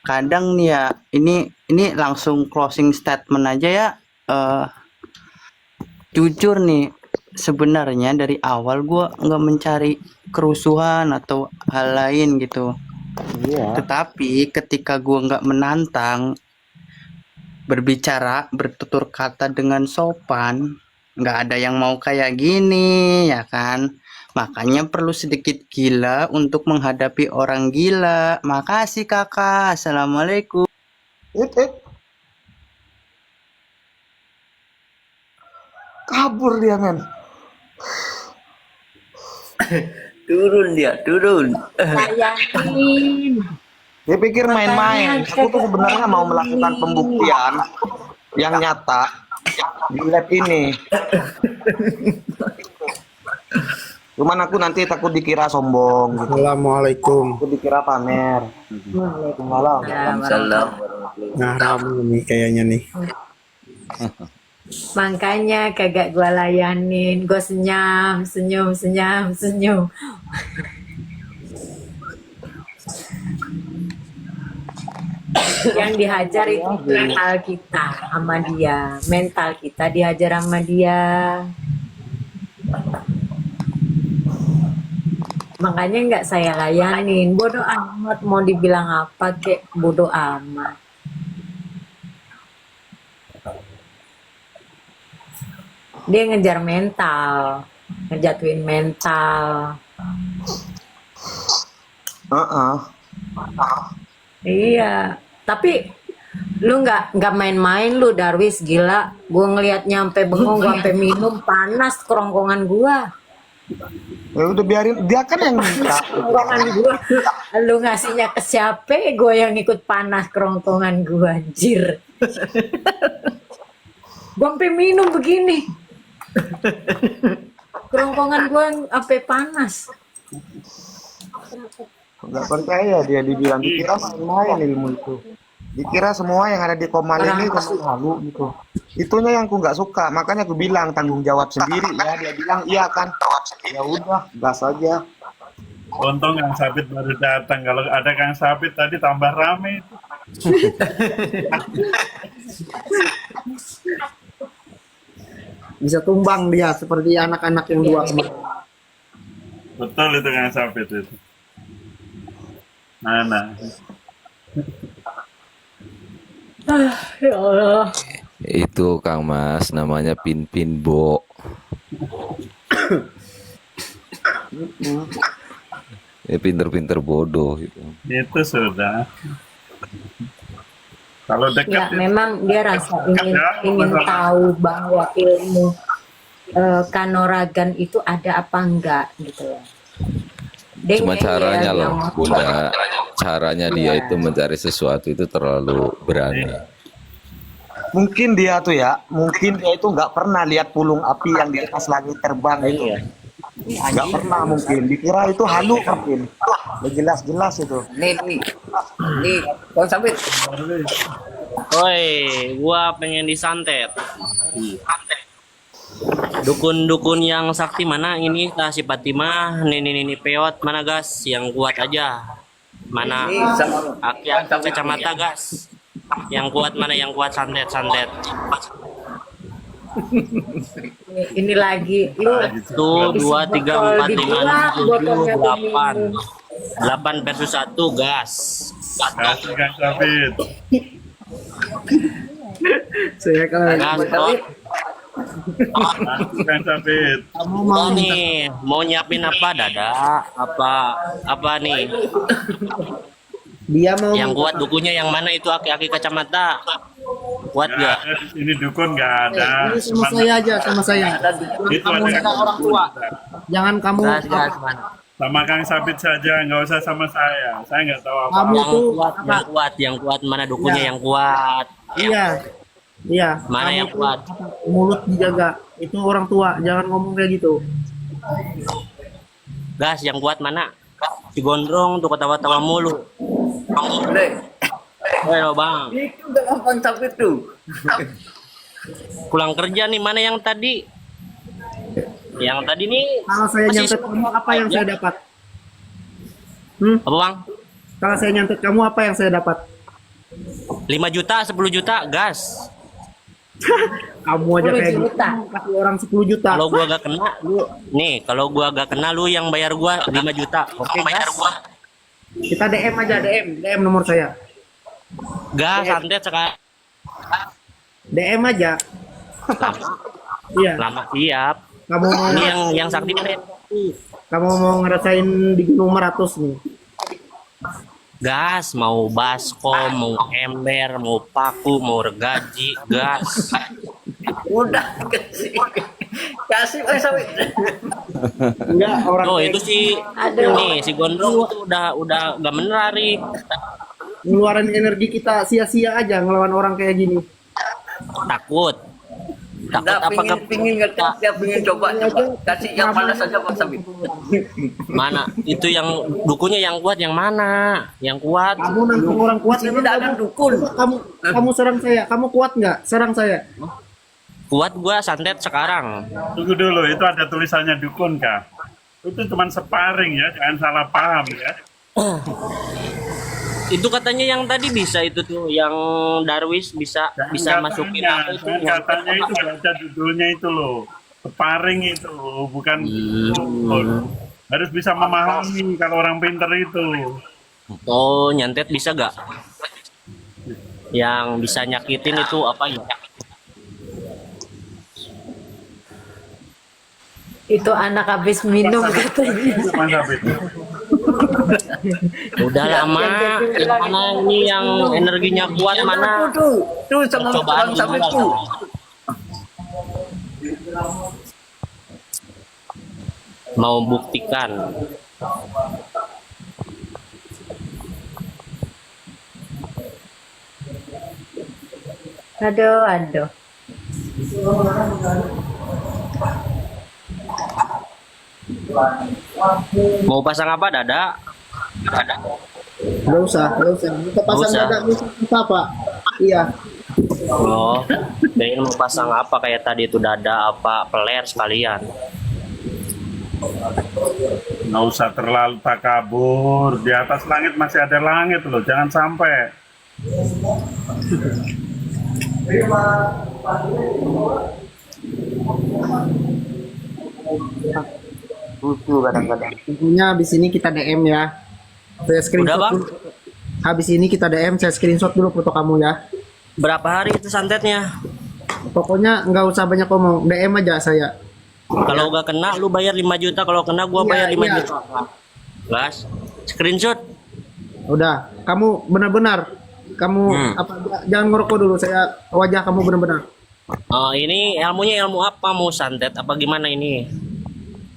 Kadang nih ya, ini langsung closing statement aja ya. Jujur nih, sebenarnya dari awal gue nggak mencari kerusuhan atau hal lain gitu. Iya. Tetapi ketika gue nggak menantang, berbicara, bertutur kata dengan sopan, nggak ada yang mau kayak gini, ya kan? Makanya perlu sedikit gila untuk menghadapi orang gila. Makasih kakak. Assalamualaikum. Kabur dia, men. Turun dia, turun. Layanin. Dia pikir main-main. Aku tuh sebenarnya mau melakukan pembuktian yang nyata di lab ini. Cuman aku nanti takut dikira sombong gitu. Assalamualaikum. Aku dikira pamer. Waalaikumsalam. Nah, ramu nih kayaknya nih. Makanya kagak gua layanin. Gua senyum. Yang dihajar itu mental kita sama dia, mental kita dihajar sama dia. Makanya nggak saya layanin. Bodoh amat, mau dibilang apa kek, bodoh amat. Dia ngejar mental, ngejatuhin mental. Iya, tapi lu nggak main-main lu, Darwis, gila. Gue ngeliat nyampe bengong, gue sampai minum, panas kerongkongan gua. Ya udah biarin, dia kan yang minta. Kerongkongan gua, lu ngasihnya ke siapa? Gue yang ikut panas kerongkongan gua, anjir. Gue sampai minum begini. Kerongkongan gua sampai panas. Nggak percaya dia, dibilang dikira main-main ilmu itu. Dikira semua yang ada di Komal ini halu gitu. Itunya yang aku nggak suka, makanya aku bilang tanggung jawab sendiri ya. Dia bilang iya kan, ya udah gas aja. Untung Kang Sabit baru datang. Kalau ada Kang Sabit tadi tambah rame itu. Bisa tumbang dia seperti anak-anak yang dua kemarin. Betul itu Kang Sabit itu. Mana? Ya Allah. Itu Kang Mas namanya Pin Bo. Ya pinter-pinter bodoh gitu. Itu sudah. Kalau dekat Ya, memang dia rasa ingin tahu bahwa ilmu kanuragan itu ada apa enggak gitu ya. Dia Cuma caranya yang loh, Bunda. Caranya dia itu mencari sesuatu itu terlalu berani. Mungkin dia tuh ya, mungkin dia itu nggak pernah lihat pulung api yang di atas langit terbang itu. Nggak pernah mungkin, dikira itu halu mungkin. Jelas-jelas itu. Nih, Bang Sabit. Woi, gua pengen disantet. Dukun-dukun yang sakti mana ini? Si Fatimah, Nini Peot mana gas? Yang kuat aja. Mana? Aki kacamata gas. Yang kuat mana? Yang kuat santet. ini lagi lu 1, 2, 3, 4, 5, 6, 7, 8 versus 1 gas. kasih Kang Sabit. Saya kalau Gas, bro. Kasih Kang Sabit. Udah nih, mau nyiapin apa dada? Apa nih? dia mau Yang kuat dukunya yang mana itu aki-aki kacamata? Kuat Nggak gak? ada di sini dukun nggak ada. ini sama saya aja, sama saya. Itu Kamu ada adalah orang tua. Jangan kamu Gas mana? sama Kang Sabit saja, nggak usah sama saya. Saya nggak tahu apa. kamu Yang tuh kuat, yang kuat mana dukunya yang kuat? iya. Iya. Mana Kamu yang tuh kuat? mulut dijaga. Itu orang tua, jangan ngomong kayak gitu. Gas yang kuat mana? Si gondrong tuh ketawa-tawa mulu. Woi lo bang, Itu udah Bang Sabit tuh. pulang kerja nih mana yang tadi? Yang tadi nih Kalau saya masih nyantet kamu, apa yang ya? saya dapat? Apa bang? Kalau saya nyantet kamu, apa yang saya dapat? 5 juta, 10 juta, gas. Kamu aja 10 kayak gitu, juta. kasih orang 10 juta. Kalau gua gak kena, kalau gua gak kena lu yang bayar gua 5 juta. Oke, gas. Kita DM aja, DM nomor saya. Gas santet sekarang. DM aja. Iya. Lama siap. Kamu mau Ini yang sakti mana? kamu mau ngerasain di Gunung Meratus nih. Gas, mau baskom, mau ember, mau paku, mau regaji, gas. Udah kasih Bang Sabit. Enggak, orang Oh kayak itu si, nih si gondrong itu udah gak menari. ngeluarin energi kita sia-sia aja ngelawan orang kayak gini. Takut Nggak, apa pingin ngetes, dia pingin coba. Kasih yang panas saja Bang Sabit. mana? Itu yang dukunya yang kuat yang mana? Yang kuat. Kamu nangkung orang kuat, Ini emang tidak ada dukun. kamu serang saya. Kamu kuat nggak? Serang saya. Kuat gua santet sekarang. Tunggu dulu, itu ada tulisannya dukun kah? Itu cuma sparring ya, jangan salah paham ya. Itu katanya yang tadi bisa itu tuh, yang Darwis bisa masukin apa itu? Katanya itu baca judulnya itu loh, sparring itu, bukan harus bisa memahami kalau orang pinter itu. Oh, nyantet bisa gak? Yang bisa nyakitin itu apa ya? Itu anak habis minum katanya. Udah lama, yang mana ini yang energinya kuat mana? Tuh sama Cobaan tukang sabit gimana? tuh. Mau buktikan. Aduh. Mau pasang apa, Dada? Nggak usah. Kita pasang usah. dada apa? Iya. Oh, kirain mau pasang apa kayak tadi itu dada apa peler sekalian. Nggak usah terlalu takabur. Di atas langit masih ada langit loh, jangan sampai. Lucu kadang-kadang. Tentunya habis ini kita DM ya. Saya screenshot Udah, Bang? dulu. Habis ini kita DM, saya screenshot dulu foto kamu ya. Berapa hari itu santetnya? Pokoknya nggak usah banyak ngomong, DM aja saya. Kalau gak kena lu bayar 5 juta, kalau kena gua Iya, bayar 5 iya. juta. Gas. Screenshot. Udah, kamu benar-benar jangan ngerokok dulu, saya wajah kamu benar-benar. Oh, ini ilmunya ilmu apa? Mau santet apa gimana ini?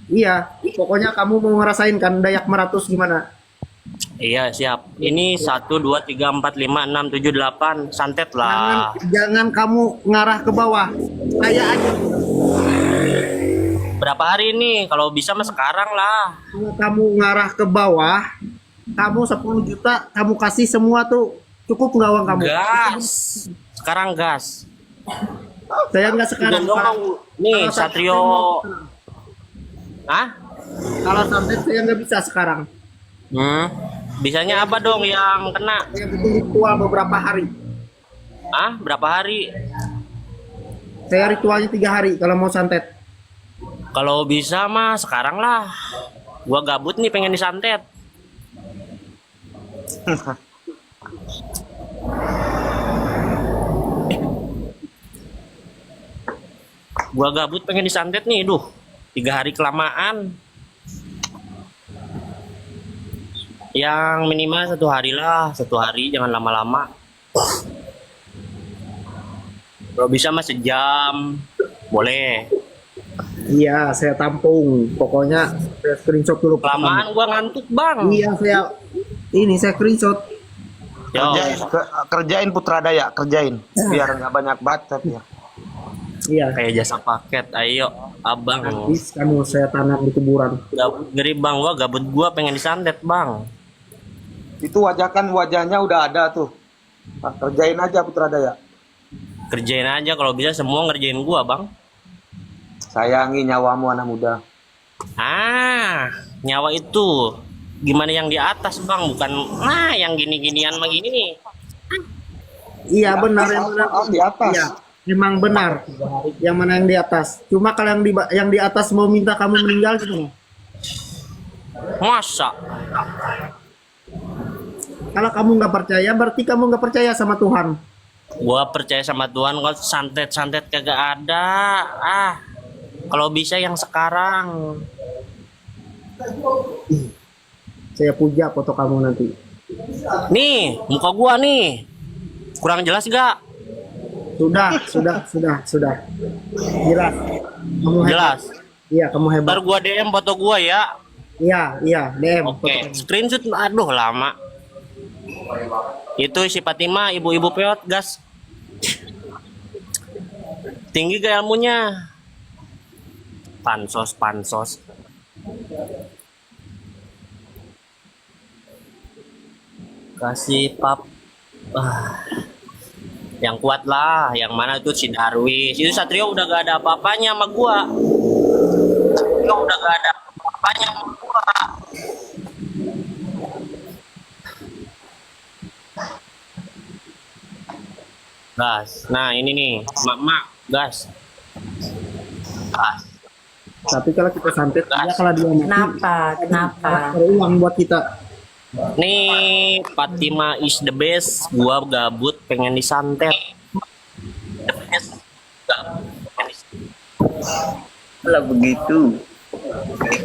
Iya, pokoknya kamu mau ngerasain kan Dayak Meratus gimana? Iya, siap. Ini 1 2 3 4 5 6 7 8 santet lah. Jangan kamu ngarah ke bawah. Saya aja. Berapa hari ini? Kalau bisa mah sekarang lah. Kalau kamu ngarah ke bawah, kamu 10 juta, kamu kasih semua tuh, cukup nggak uang kamu? Gas. Sekarang gas. Saya nggak sekarang. Udah dong. Nih, Kalau Satrio. Hah? Kalau santet saya nggak bisa sekarang. Bisanya apa dong yang kena? Saya butuh ritual beberapa hari. Ah, berapa hari? Saya ritualnya 3 hari kalau mau santet. Kalau bisa mah sekarang lah. Gua gabut nih pengen disantet. Gua gabut pengen disantet nih, 3 hari kelamaan. Yang minimal 1 hari lah, 1 hari jangan lama-lama. Kalau bisa mah sejam, boleh. Iya, saya tampung. Pokoknya saya screenshot dulu. Kelamaan gua ngantuk, Bang. Iya, saya screenshot. Yo. Kerjain Putra Daya, kerjain. Biar nggak banyak bacot ya. Iya. Kayak jasa paket, ayo abang. Habis kamu saya tanam di kuburan. Ngeri bang, gabut gua pengen disantet bang. Itu wajahnya udah ada tuh. Nah, kerjain aja Putra Daya. Kerjain aja kalau bisa semua ngerjain gua bang. Sayangi nyawamu anak muda. Ah, nyawa itu gimana yang di atas bang, bukan yang gini-ginian begini nih. Iya benar yang mana di atas. Iya, memang benar. Yang mana yang di atas. Cuma kalau yang di atas mau minta kamu meninggal gitu. Masa? Kalau kamu nggak percaya, berarti kamu nggak percaya sama Tuhan. Gua percaya sama Tuhan, kalau santet-santet kagak ada. Kalau bisa yang sekarang. Saya puja foto kamu nanti. Nih, muka gua nih. Kurang jelas gak? Sudah. Jelas. Kamu hebat. Jelas. Iya, kamu hebat. Ntar gua DM foto gua ya. Iya, DM. Oke, screenshot, aduh lama. Itu si Fatima, ibu-ibu peot, gas. Tinggi gak ilmunya? Pansos. Kasih pap. Yang kuat lah, yang mana tuh si Darwis. Itu Satrio udah gak ada apa-apanya sama gua. gas. Nah ini nih, mak gas. Tapi kalau kita santet, dia kalau dia mati, Kenapa? ada uang buat kita. Nih Fatima is the best. Gua gabut pengen disantet. Lah begitu.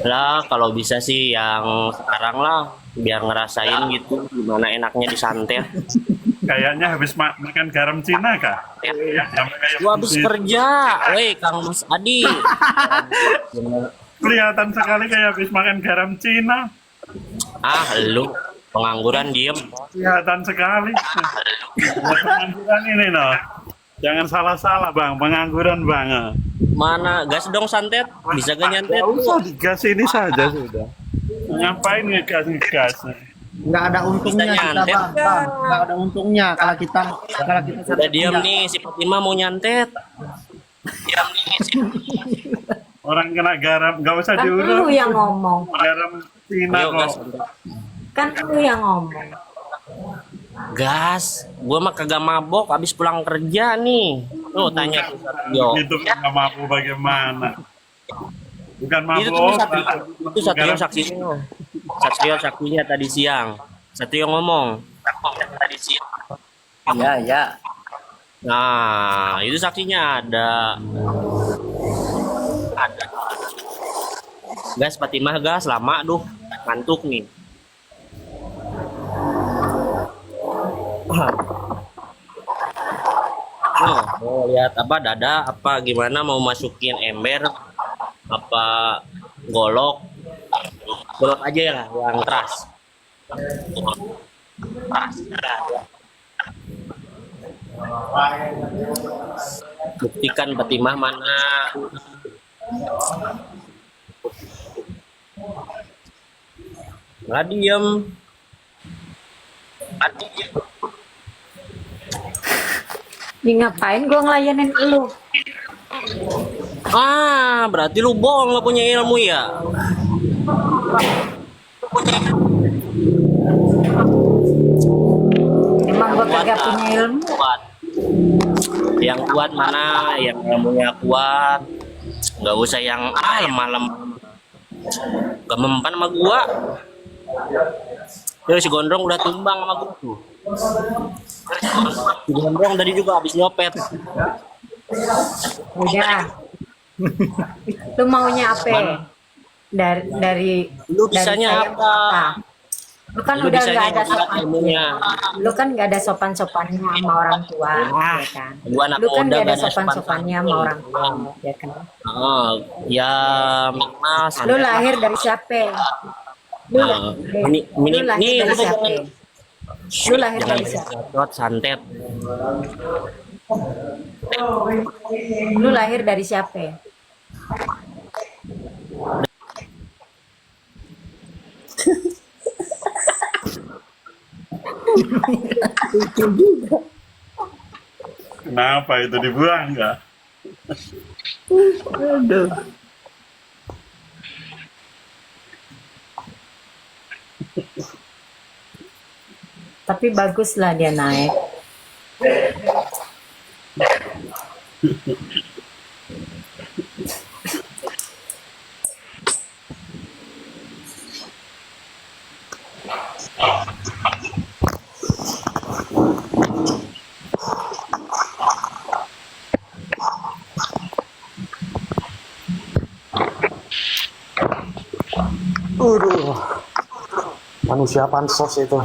Lah kalau bisa sih yang sekarang lah, biar ngerasain gitu gimana enaknya disantet. Kayaknya habis makan garam Cina kah? Gua habis kerja, weh Kang Mas Adi. Kelihatan sekali kayak habis makan garam Cina. Ah lu pengangguran diem. Kelihatan sekali. Pengangguran ini noh. Jangan salah-salah bang, pengangguran bang. Mana gas dong santet? Bisa gak nyantet? Gak usah digas ini saja sudah. Ngapain ngegas? Nggak ada untungnya Bisa kita, nyantet. bang. Nggak ada untungnya kalau kita Udah santet. diam nih si Fatima mau nyantet. Diam nih si Orang kena garam, gak usah Kan diurus. lu yang ngomong. Garam Cina Ayo gas. kok. Kan lu yang ngomong. Gas, gua mah kagak mabok habis pulang kerja nih. Tuh tanya tuh Satrio. Itu nggak mampu bagaimana? Bukan Itu mabuk. tuh itu Satrio saksinya. Satrio saksinya tadi siang. Satrio ngomong. Tadi siang. Ya, ya. Nah, itu saksinya ada. Ada. Gas Fatimah gas lama duh. Ngantuk nih. Oh, mau lihat apa dada apa gimana mau masukin ember apa golok aja ya yang keras buktikan Fatimah mana nggak diem. Ini ngapain gua ngelayanin lu? Ah, berarti lu bohong nggak punya ilmu ya? Emang gua kagak punya ilmu. Kuat. Yang kuat mana? Yang ilmunya kuat. Nggak usah yang lemah-lemah. Gak mempan sama gua. Yo, si Gondrong udah tumbang sama gua tuh. Si Gondrong tadi juga habis nyopet. Udah. Lu maunya apa? Dari Lu bisanya saya apa? Lu kan Lu udah bisanya nggak ada apa sopan. ilmunya? Lu kan nggak ada sopan-sopannya sama orang tua, ya kan? Gua anak Lu kan muda nggak ada gak ada sopan-sopannya sama orang tua, ya kan? Oh, ya mas. Lu lahir dari siapa? Lu, Ini lu lahir dari siapa? Lu lahir jangan dari siapa? bacot, santet. Lu lahir dari siapa? Kenapa itu dibuang nggak? Aduh. Tapi baguslah dia naik. Manusia pansos itu.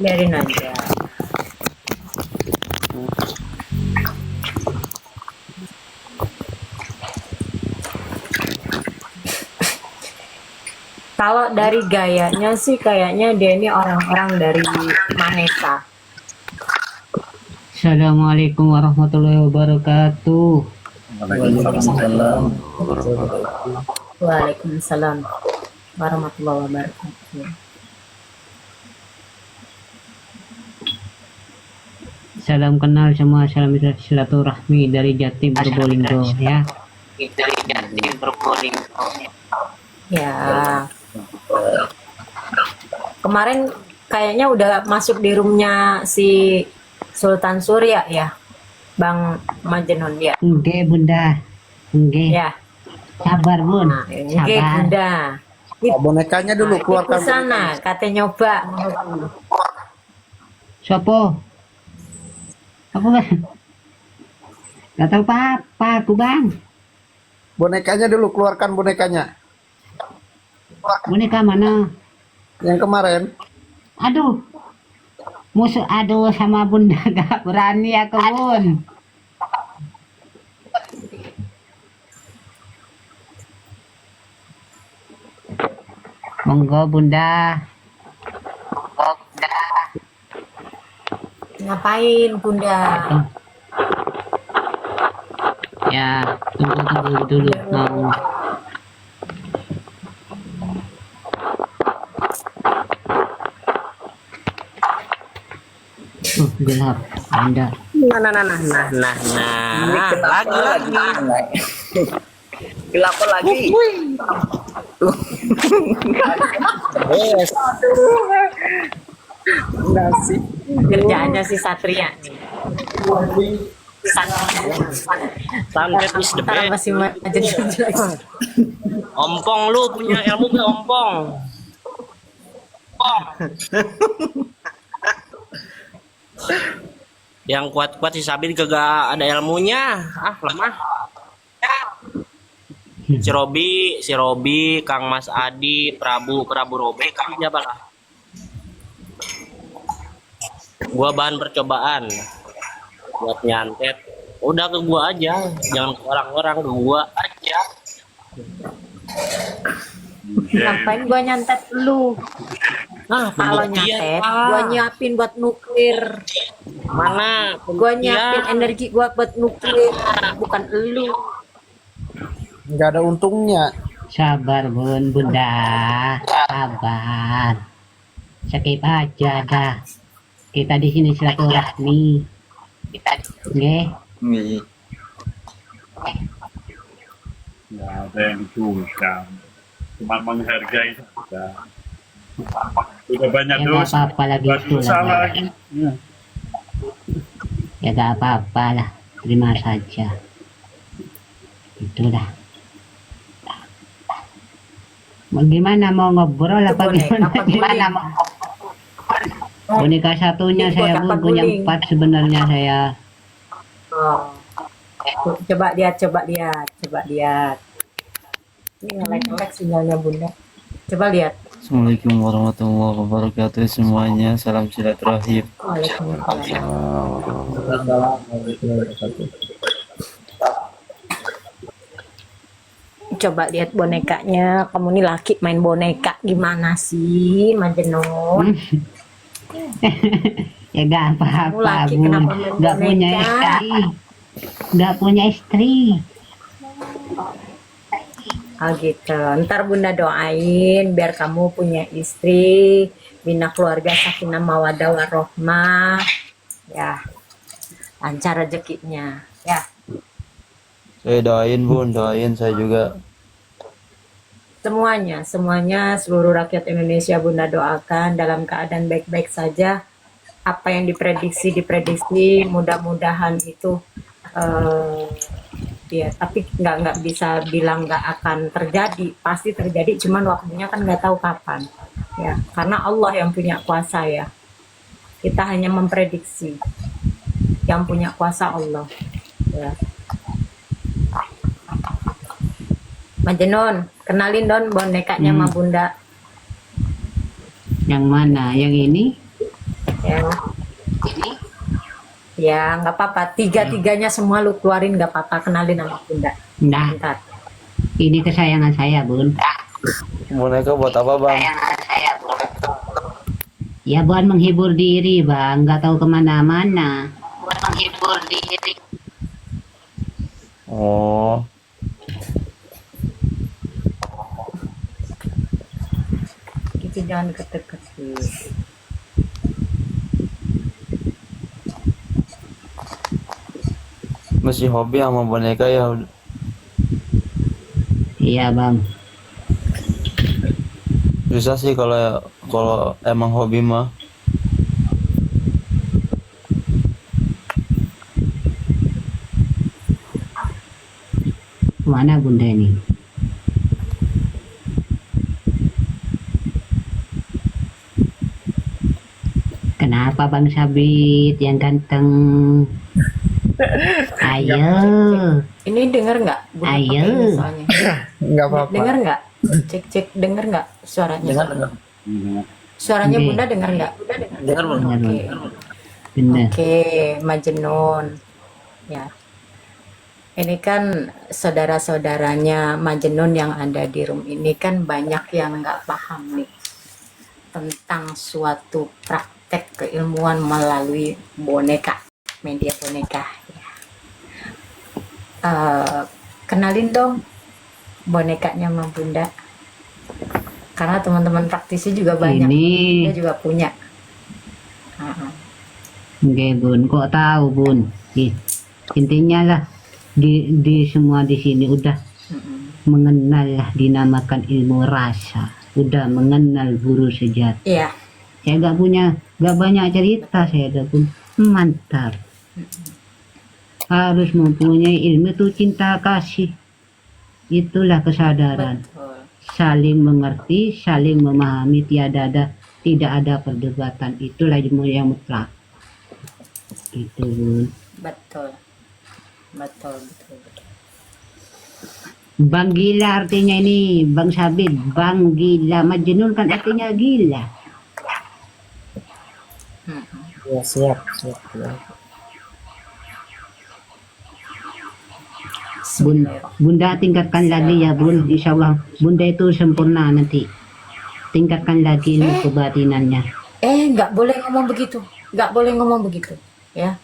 Biarin aja. Kalau dari gayanya sih kayaknya dia ini orang-orang dari Manesa. Assalamualaikum warahmatullahi wabarakatuh. Waalaikumsalam warahmatullahi wabarakatuh. Salam kenal semua, salam silaturahmi dari Jatim Probolinggo ya. Dari Jatim Probolinggo. Ya. Kemarin kayaknya udah masuk di roomnya si Sultan Surya ya, Bang Majnun ya. Oke Bunda, oke. Ya. Sabar Bun, Oke sabar. Bunda. Bonekanya dulu keluarkan. Ke sana, katanya nyoba. Sopo? Apa bang? Gak tahu apa aku bang. Bonekanya dulu keluarkan bonekanya. Boneka mana? Yang kemarin. Aduh, musuh aduh sama Bunda gak berani aku Bun. Monggo Bunda. Ngapain Bunda? Ya, tunggu dulu mau. Gelap, Bunda. Nah. Lagi. Gelap lagi. Yes. Nasi. Kerjaannya si Satria nih. Santet is the Ntar best. masih Majnun jelek. Ompong lu punya ilmu gak ompong? Yang kuat-kuat si Sabin kagak ada ilmunya. Ah, lemah. Si Robi, Kang Mas Adi, Prabu Robe, Kang siapa lah? Gua bahan percobaan buat nyantet. Udah ke gua aja, jangan ke orang-orang, ke gua aja. Ngapain gua nyantet lu? Nah, Kalau nyantet, gua nyiapin buat nuklir. Mana? Gua nyiapin energi gua buat nuklir, bukan lu. Nggak ada untungnya. Sabar Bun, Bunda. Sabar. Skip aja dah. Kita di sini silaturahmi. Oke. Nggak ada yang dituliskan, cuma menghargai saja. Udah banyak Ya nggak dosa, apa-apa lagi buat itu dosa lah. lagi. Ya. Ya gak apa-apa lah. Terima saja. Itulah. Bagaimana mau ngobrol apa gimana mau? Boneka satunya saya Bun, punya 4 sebenarnya saya. Oh. Coba lihat. Ini ngelek sinyalnya Bunda. Coba lihat. Assalamualaikum warahmatullahi wabarakatuh semuanya. Salam silaturahim. Coba lihat bonekanya. Kamu nih laki main boneka gimana sih, Majnun? Ya gak apa-apa Laki Bun. kenapa main Gak punya boneka? istri. Gak punya istri. Ah gitu. Ntar Bunda doain biar kamu punya istri, bina keluarga sakinah mawaddah warohmah. Ya. Lancar rezekinya. Ya. Saya doain Bun, doain saya juga. Semuanya seluruh rakyat Indonesia Bunda doakan dalam keadaan baik-baik saja. Apa yang diprediksi mudah-mudahan itu ya, tapi nggak bisa bilang nggak akan terjadi, pasti terjadi, cuman waktunya kan nggak tahu kapan ya, karena Allah yang punya kuasa ya, kita hanya memprediksi, yang punya kuasa Allah ya. Majnun, kenalin Don bonekanya sama Bunda. Yang mana? Yang ini? Yang ini? Ya nggak apa-apa. Tiga-tiganya semua lu keluarin nggak apa-apa. Kenalin sama Bunda. Nah, Bentar. ini kesayangan saya Bun. Boneka buat apa Bang? Ya buat menghibur diri Bang, nggak tahu kemana-mana. Oh, Itu jangan deket-deket sih. masih hobi sama boneka ya. Iya Bang. Susah sih kalau kalau emang hobi mah. Mana bunda ini? Kenapa Bang Sabit yang ganteng? Ayo. Ini dengar nggak? Bunda Ayo. pakai ini soalnya. Nggak apa-apa. Dengar nggak? Cek dengar nggak suaranya? Dengar. Suaranya Oke. Bunda dengar nggak? Dengar belum? Oke. Benar. Oke, Majnun. Ya. Ini kan saudara-saudaranya Majnun yang ada di room ini kan banyak yang nggak paham nih tentang suatu praktek keilmuan melalui boneka, media boneka. Kenalin dong bonekanya sama Bunda. Karena teman-teman praktisi juga banyak. Ini. Dia juga punya. Oke bun, kok tahu bun? Intinya lah di semua di sini udah mengenal lah, dinamakan ilmu rasa, udah mengenal guru sejati. Iya. Saya gak banyak cerita, saya ada pun mantap. Harus mempunyai ilmu itu cinta kasih, itulah kesadaran. Saling mengerti, saling memahami, tidak ada perdebatan, itulah ilmu yang mutlak. Gitu bun. Betul. Bang gila artinya ini, Bang Sabit, Bang gila, Majnun kan artinya gila. Ya, siap. Ya. Bunda tingkatkan lagi ya bun, insya Allah Bunda itu sempurna nanti. Tingkatkan lagi ilmu kebatinannya. Nggak boleh ngomong begitu. Nggak boleh ngomong begitu. Ya,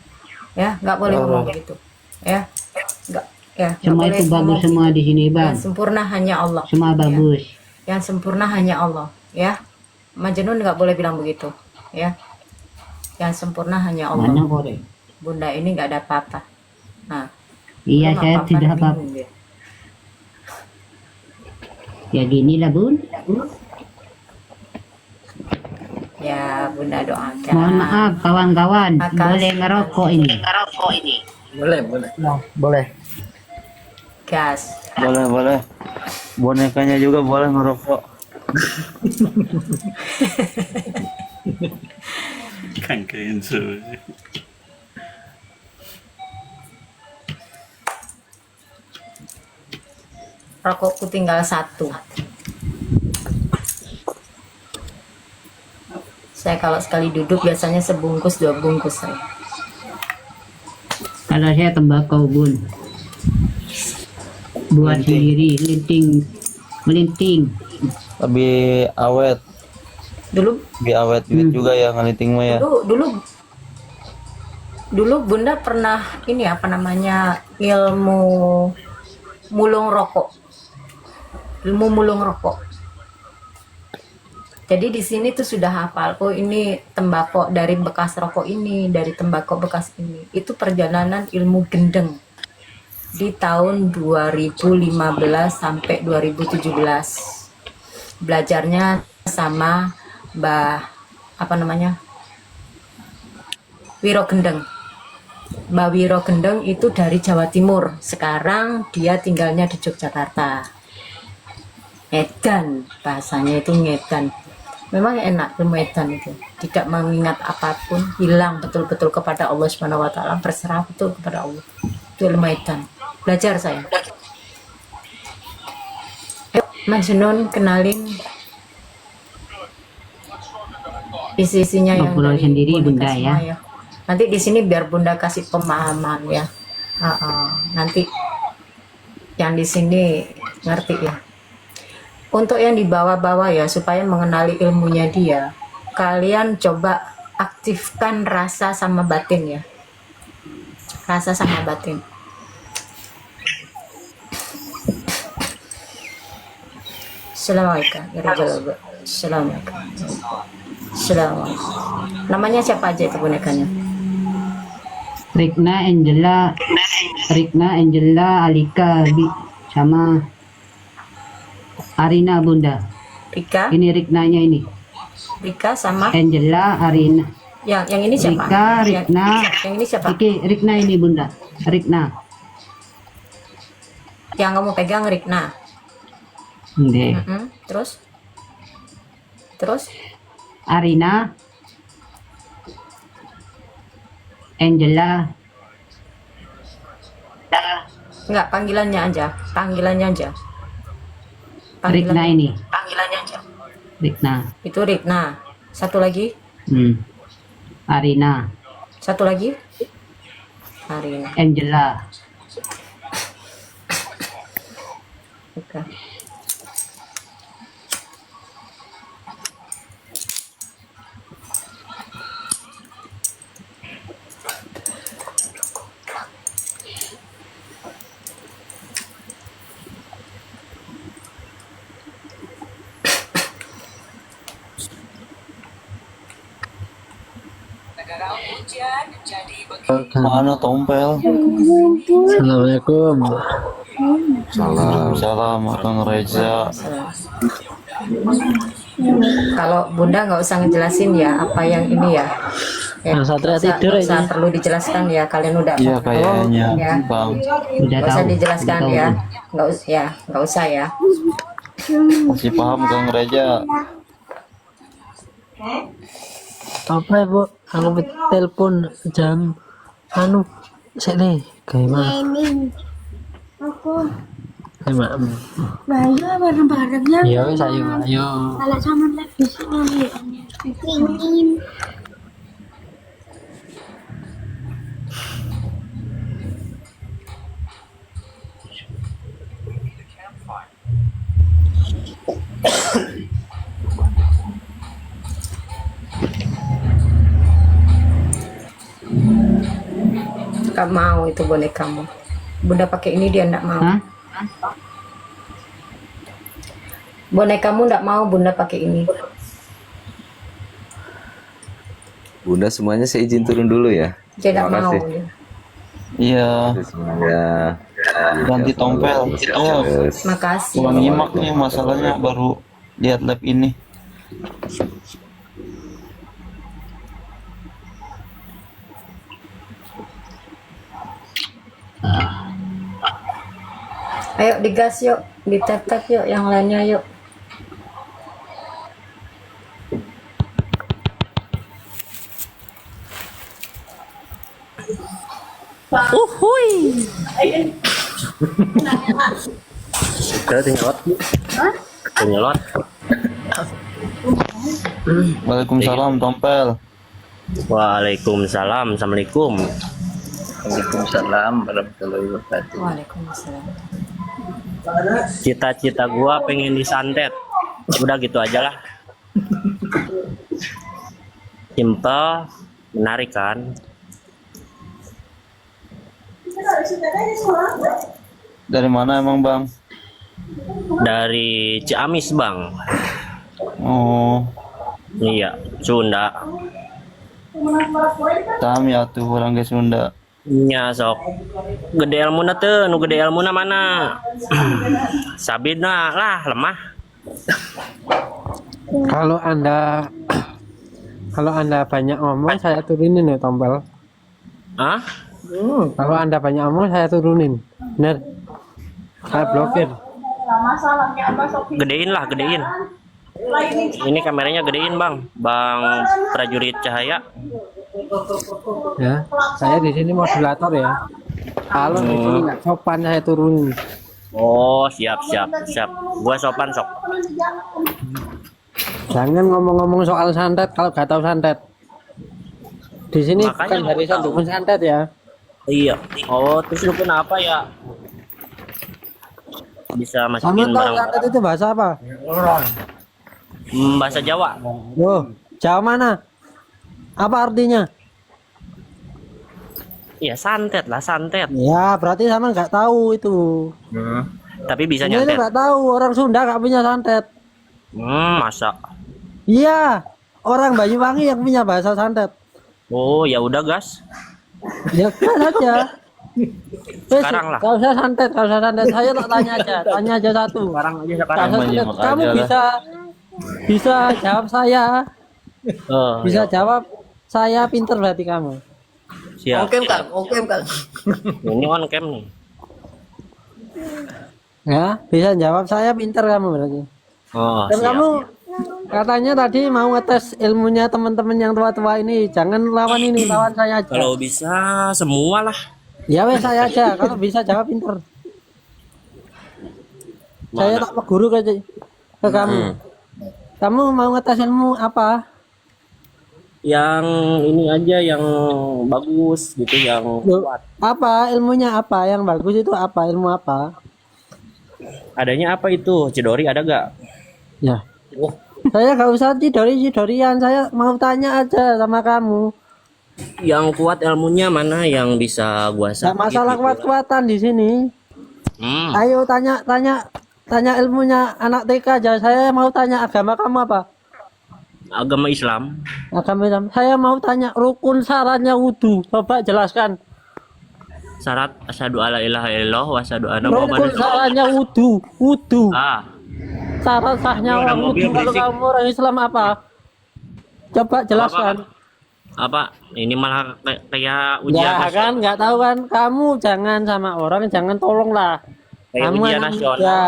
nggak boleh ngomong begitu. Ya, nggak. Ya, Semua nggak itu boleh bagus ngomong semua begitu. di sini bang. Yang sempurna hanya Allah. Semua bagus. Yang sempurna hanya Allah. Ya, Majnun nggak boleh bilang begitu. Ya, yang sempurna hanya Allah. Mana korek? Bunda ini nggak ada apa-apa. Nah, Iya Bunda saya apa-apa, tidak apa. bingung dia. Ya gini lah bun. Ya, Bunda doakan. Mohon maaf kawan-kawan, boleh ngerokok ini. Boleh. Nah, boleh. Gas. Boleh. Bonekanya juga boleh ngerokok. Kan keinsu. Rokokku tinggal 1. Saya kalau sekali duduk biasanya sebungkus 2 bungkus saya. Kalau saya tembakau bun. Buat sendiri, melinting. Lebih awet. Dulu Lebih awet juga ya ngeliting mah ya. dulu Bunda pernah ini apa namanya ilmu mulung rokok. Jadi di sini tuh sudah hafal. Oh ini tembakau dari bekas rokok ini, dari tembakau bekas ini. Itu perjalanan ilmu gendeng di tahun 2015 sampai 2017. Belajarnya sama Wiro Gendeng. Mbak Wiro Gendeng itu dari Jawa Timur. Sekarang dia tinggalnya di Yogyakarta. Edan, bahasanya itu ngedan. Memang enak ilmu edan itu. Tidak mengingat apapun, hilang betul-betul kepada Allah Subhanahu wa taala, berserah betul kepada Allah. Itu ilmu edan. Belajar saya. Majnun kenalin isi-isinya yang Ngobrol dari sendiri boneka Bunda semua ya. Nanti di sini biar Bunda kasih pemahaman ya. Nanti yang di sini ngerti ya. Untuk yang di bawah-bawah ya supaya mengenali ilmunya dia, kalian coba aktifkan rasa sama batin ya. Rasa sama batin. Assalamualaikum. Assalamualaikum. Assalamualaikum. Namanya siapa aja itu bonekanya? Rikna Angela Alika sama Arina Bunda. Rika? Ini Riknanya ini. Rika sama Angela, Arina. yang ini siapa? Rika, Rikna. Yang ini siapa? Rikna ini Bunda. Rikna. Yang kamu pegang Rikna. Nde. Terus Arina. Angela. enggak, panggilannya aja. Rikna ini. Panggilannya aja. Rikna. Itu Rikna. Satu lagi. Arina. Satu lagi. Arina. Angela. Oke. Mana Tompel? Assalamualaikum. Salam Kang Reza. Kalau Bunda nggak usah ngejelasin ya apa yang ini ya. Yang Satria tidur nggak usah ini. perlu dijelaskan ya, kalian udah Iya tahu kayaknya ya. Bang. Udah Nggak tahu. usah dijelaskan Udah tahu, ya. Bun. Nggak usah ya. Masih paham Kang Reza? Apa ya Bu? Aku telepon jam sini kayak mah. Aku Kayak mah. Bayu bareng-barengnya. Iya wes ayo. Kalau sama lagi sini ingin. Gak mau itu bonekamu. Bunda pakai ini dia nggak mau. Bonekamu nggak mau Bunda pakai ini. Bunda semuanya saya izin turun dulu ya. Dia nggak Terima mau. kasih. dia. Iya. Semuanya. Ganti Tompel. Oh, Makasih. kurang nyimak nih masalahnya baru lihat live ini. Ayo digas yuk, ditap-tap yuk, yang lainnya yuk. Uhuy. Kita nyelot. Waalaikumsalam Tompel. Waalaikumsalam. Assalamualaikum. Waalaikumsalam warahmatullahi wabarakatuh. Waalaikumsalam. Cita-cita gua pengen disantet. Udah gitu aja lah. Simple, menarik kan? Dari mana emang Bang? Dari Ciamis Bang. Oh, Iya, Sunda. tam ya tuh orang ke Sunda. Nya sok. Gede ilmuna teu, nu gede ilmuna mana? Sabidna lah lemah. Kalau anda banyak ngomong saya turunin ya Tompel. Hah? Kalau anda banyak ngomong saya turunin. Bener. Saya blokir. Gedein lah, gedein. Ini kameranya gedein Bang. Bang prajurit cahaya. Ya, saya di sini modulator ya. Kalau di sini nggak sopan saya turunin. Oh, siap. Gua sopan sok. Jangan ngomong-ngomong soal santet kalau nggak tahu santet. Di sini Makanya bukan dari nggak tahu. dukun santet ya. Iya. Oh, terus lu kenapa ya? Bisa Kamu masukin tahu barang santet itu bahasa apa? bahasa Jawa. Oh, Jawa mana? Apa artinya? Iya, santet lah, santet. Ya, berarti sama nggak tahu itu. Tapi bisa Ini nyantet. nggak tahu, orang Sunda nggak punya santet. Masa? Iya, orang Banyuwangi yang punya bahasa santet. Oh, ya udah, gas. Ya kan aja. Sekarang lah. Kau usah santet, kau usah santet. Saya tak tanya aja satu. Sekarang aja, Kau usah santet. Kamu bisa jawab saya. Oh, Bisa ya. jawab, saya pinter berarti kamu. Siap. Oke Kang, oke Kang. Ini on cam nih. Ya, bisa jawab saya pinter kamu berarti. Oh, Dan siap. kamu katanya tadi mau ngetes ilmunya teman-teman yang tua-tua ini. Jangan lawan ini, lawan saya aja. Kalau bisa semua lah. Ya wes saya aja, kalau bisa jawab pinter. Saya tak mau guru ke kamu. Kamu mau ngetes ilmu apa? Yang ini aja yang bagus gitu, yang kuat. Apa ilmunya apa? Yang bagus itu apa? Ilmu apa? Adanya apa itu? Cidori ada gak? Ya. Oh, Saya gak usah cidorian, saya mau tanya aja sama kamu. yang kuat ilmunya mana yang bisa gua Gak sakit masalah gitu. kuat-kuatan di sini. Ayo tanya ilmunya anak TK aja. Saya mau tanya agama kamu apa? Agama Islam. Agama Islam. Saya mau tanya rukun syaratnya wudu. Coba jelaskan. Syarat asyhadu alla ilaha illallah wa asyhadu anna Rukun muhammadar syaratnya wudu. Wudu. Ah, Syarat sahnya Ada orang wudu mobil kalau berisik. kamu orang Islam apa? Coba jelaskan. apa? Ini malah kayak ujian Ya nasional. kan, nggak tahu kan. Kamu jangan sama orang, jangan tolonglah. Kayak Kamu ujian anak nasional. muda.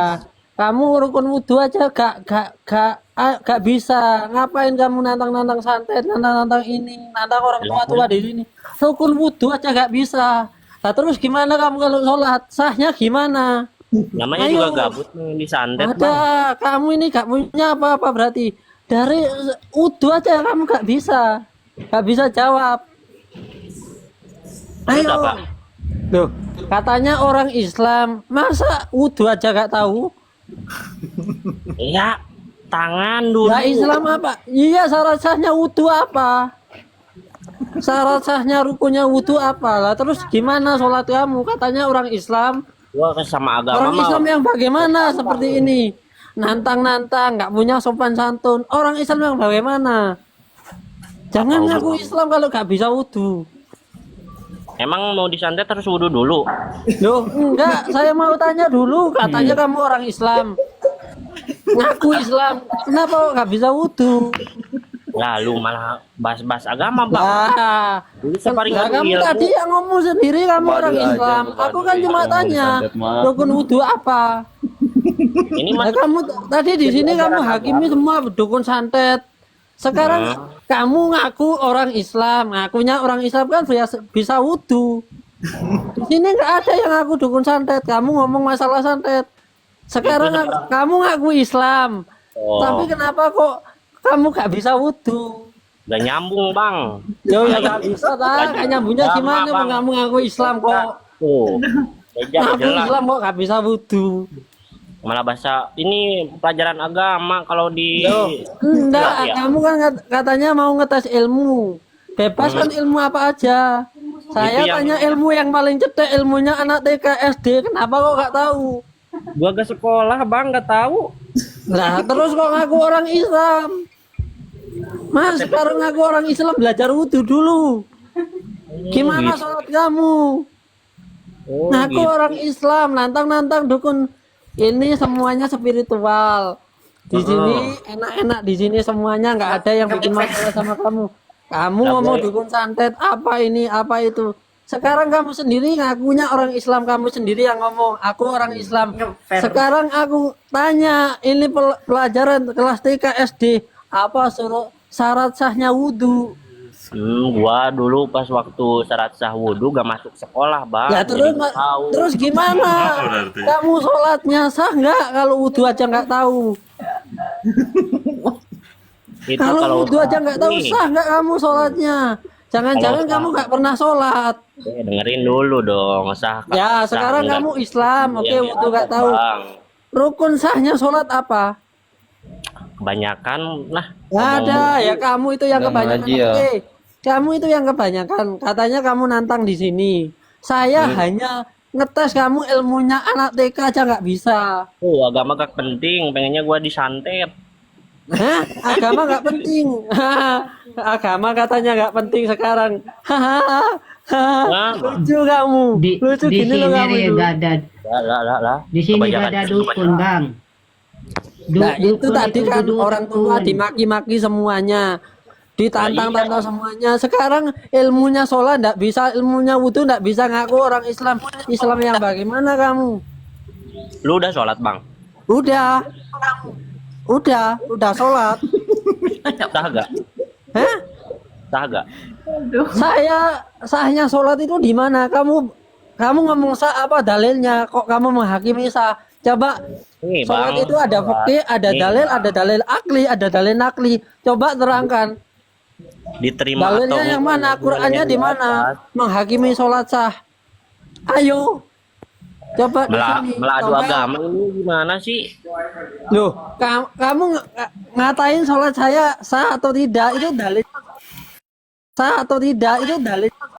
Kamu rukun wudu aja gak bisa. Ngapain kamu nantang-nantang santet, nantang-nantang ini, nantang orang tua-tua di sini. Rukun wudu aja gak bisa. Nah terus gimana kamu kalau sholat? Sahnya gimana? Namanya Ayo. juga gabut nih disantet, Ada, Bang. kamu ini gak punya apa-apa berarti. Dari wudu aja kamu gak bisa. Gak bisa jawab. Terus Ayo. apa? Loh, katanya orang Islam, masa wudu aja gak tahu? Iya, tangan dulu. Ya Islam apa? Iya syarat sahnya wudu apa? Syarat sahnya rukunnya wudu apa? Lah terus gimana sholat kamu? Katanya orang Islam. Gua sama agama Orang mah. Islam yang bagaimana seperti ini? Nantang-nantang, nggak punya sopan santun. Orang Islam yang bagaimana? Jangan ngaku Islam kalau nggak bisa wudu. Emang mau disantet harus wudu dulu. Loh, enggak, saya mau tanya dulu. Katanya kamu orang Islam. Ngaku Islam. Kenapa kok nggak bisa wudu? Lalu malah bahas-bahas agama, Bang. Ah, Dulu separing nah, kamu ilmu. tadi yang ngomong sendiri kamu orang Islam. Aku kan cuma tanya rukun wudu apa. Ini Nah, kamu tadi di sini kamu hakimi semua dukun santet. Sekarang kamu ngaku orang Islam, ngakunya orang Islam kan bisa wudu. Di sini nggak ada yang ngaku dukun santet. Kamu ngomong masalah santet. Sekarang kamu ngaku Islam, tapi kenapa kok kamu nggak bisa wudu? Gak nyambung, Bang. Yo ya nggak bisa lah. Kayak nyambungnya gimana? Bang? Kamu ngaku Islam kok? Tuh, Ngaku jelas. Islam kok nggak bisa wudu? Malah bahasa ini pelajaran agama kalau di Enggak, Ya. kamu kan katanya mau ngetes ilmu. Bebas kan ilmu apa aja. Saya Itu yang- tanya ilmu yang paling cetek, ilmunya anak TK SD. Kenapa kok nggak tahu? gua ke sekolah, Bang, nggak tahu. Nah, terus kok ngaku orang Islam? Mas, sekarang ngaku orang Islam belajar wudu dulu. Gimana gitu. sholat kamu? Oh, Ngaku gitu. orang Islam, nantang-nantang dukun. Ini semuanya spiritual. Di sini enak-enak, di sini semuanya nggak ada yang bikin masalah sama kamu. Kamu Nggak ngomong boleh. dukun santet, apa ini, apa itu. Sekarang kamu sendiri ngakunya orang Islam, kamu sendiri yang ngomong, aku orang Islam. Sekarang aku tanya, ini pelajaran kelas TK SD, apa syarat sahnya wudu? Gua dulu pas waktu syarat sah wudu gak masuk sekolah, Bang. Ya terus Jadi nggak tahu. terus gimana? Kamu sholatnya sah nggak kalau wudu aja nggak tahu? Itu Kalau wudu aja nggak tahu Nih, sah nggak kamu sholatnya? Jangan-jangan Kalau kamu nggak pernah sholat. dengerin dulu dong, sah. Ya sah sekarang enggak. kamu Islam, oke Iya, wudu nggak tahu. Bang. Rukun sahnya sholat apa? Kebanyakan lah. Nggak ada ya, kamu itu yang Nggak kebanyakan. ngaji ya. Oke, kamu itu yang kebanyakan. Katanya kamu nantang di sini. Saya hanya ngetes kamu ilmunya anak TK aja nggak bisa. Oh, agama gak penting, pengennya gua disantet. Hah? Agama nggak penting. Agama katanya nggak penting sekarang. Lucu kamu. Lucu Di gini loh sini kamu itu. gak ada, Lah. di sini Kebanyakan. gak ada dukun bang. Nah itu Dukun tadi kan duduk orang tua dukun. dimaki-maki semuanya. ditantang-tantang semuanya. Sekarang ilmunya sholat nggak bisa, ilmunya wudhu nggak bisa, ngaku orang Islam. Islam yang bagaimana kamu? Lu udah sholat bang? Udah sholat. Sah gak? Hah? Sah gak? Sahnya sholat itu di mana? Kamu ngomong sah apa dalilnya? Kok kamu menghakimi sah? Coba sholat Bang, itu ada fikih, ada dalil akli, ada dalil nakli. Coba terangkan. Diterima Dalilnya atau yang mana? Qurannya di mana? Menghakimi sholat sah. Ayo. Coba di sini. Meladu Coba. agama ini gimana sih? Loh, kamu ngatain sholat saya sah atau tidak? Itu dalil. Sah atau tidak? Itu dalil.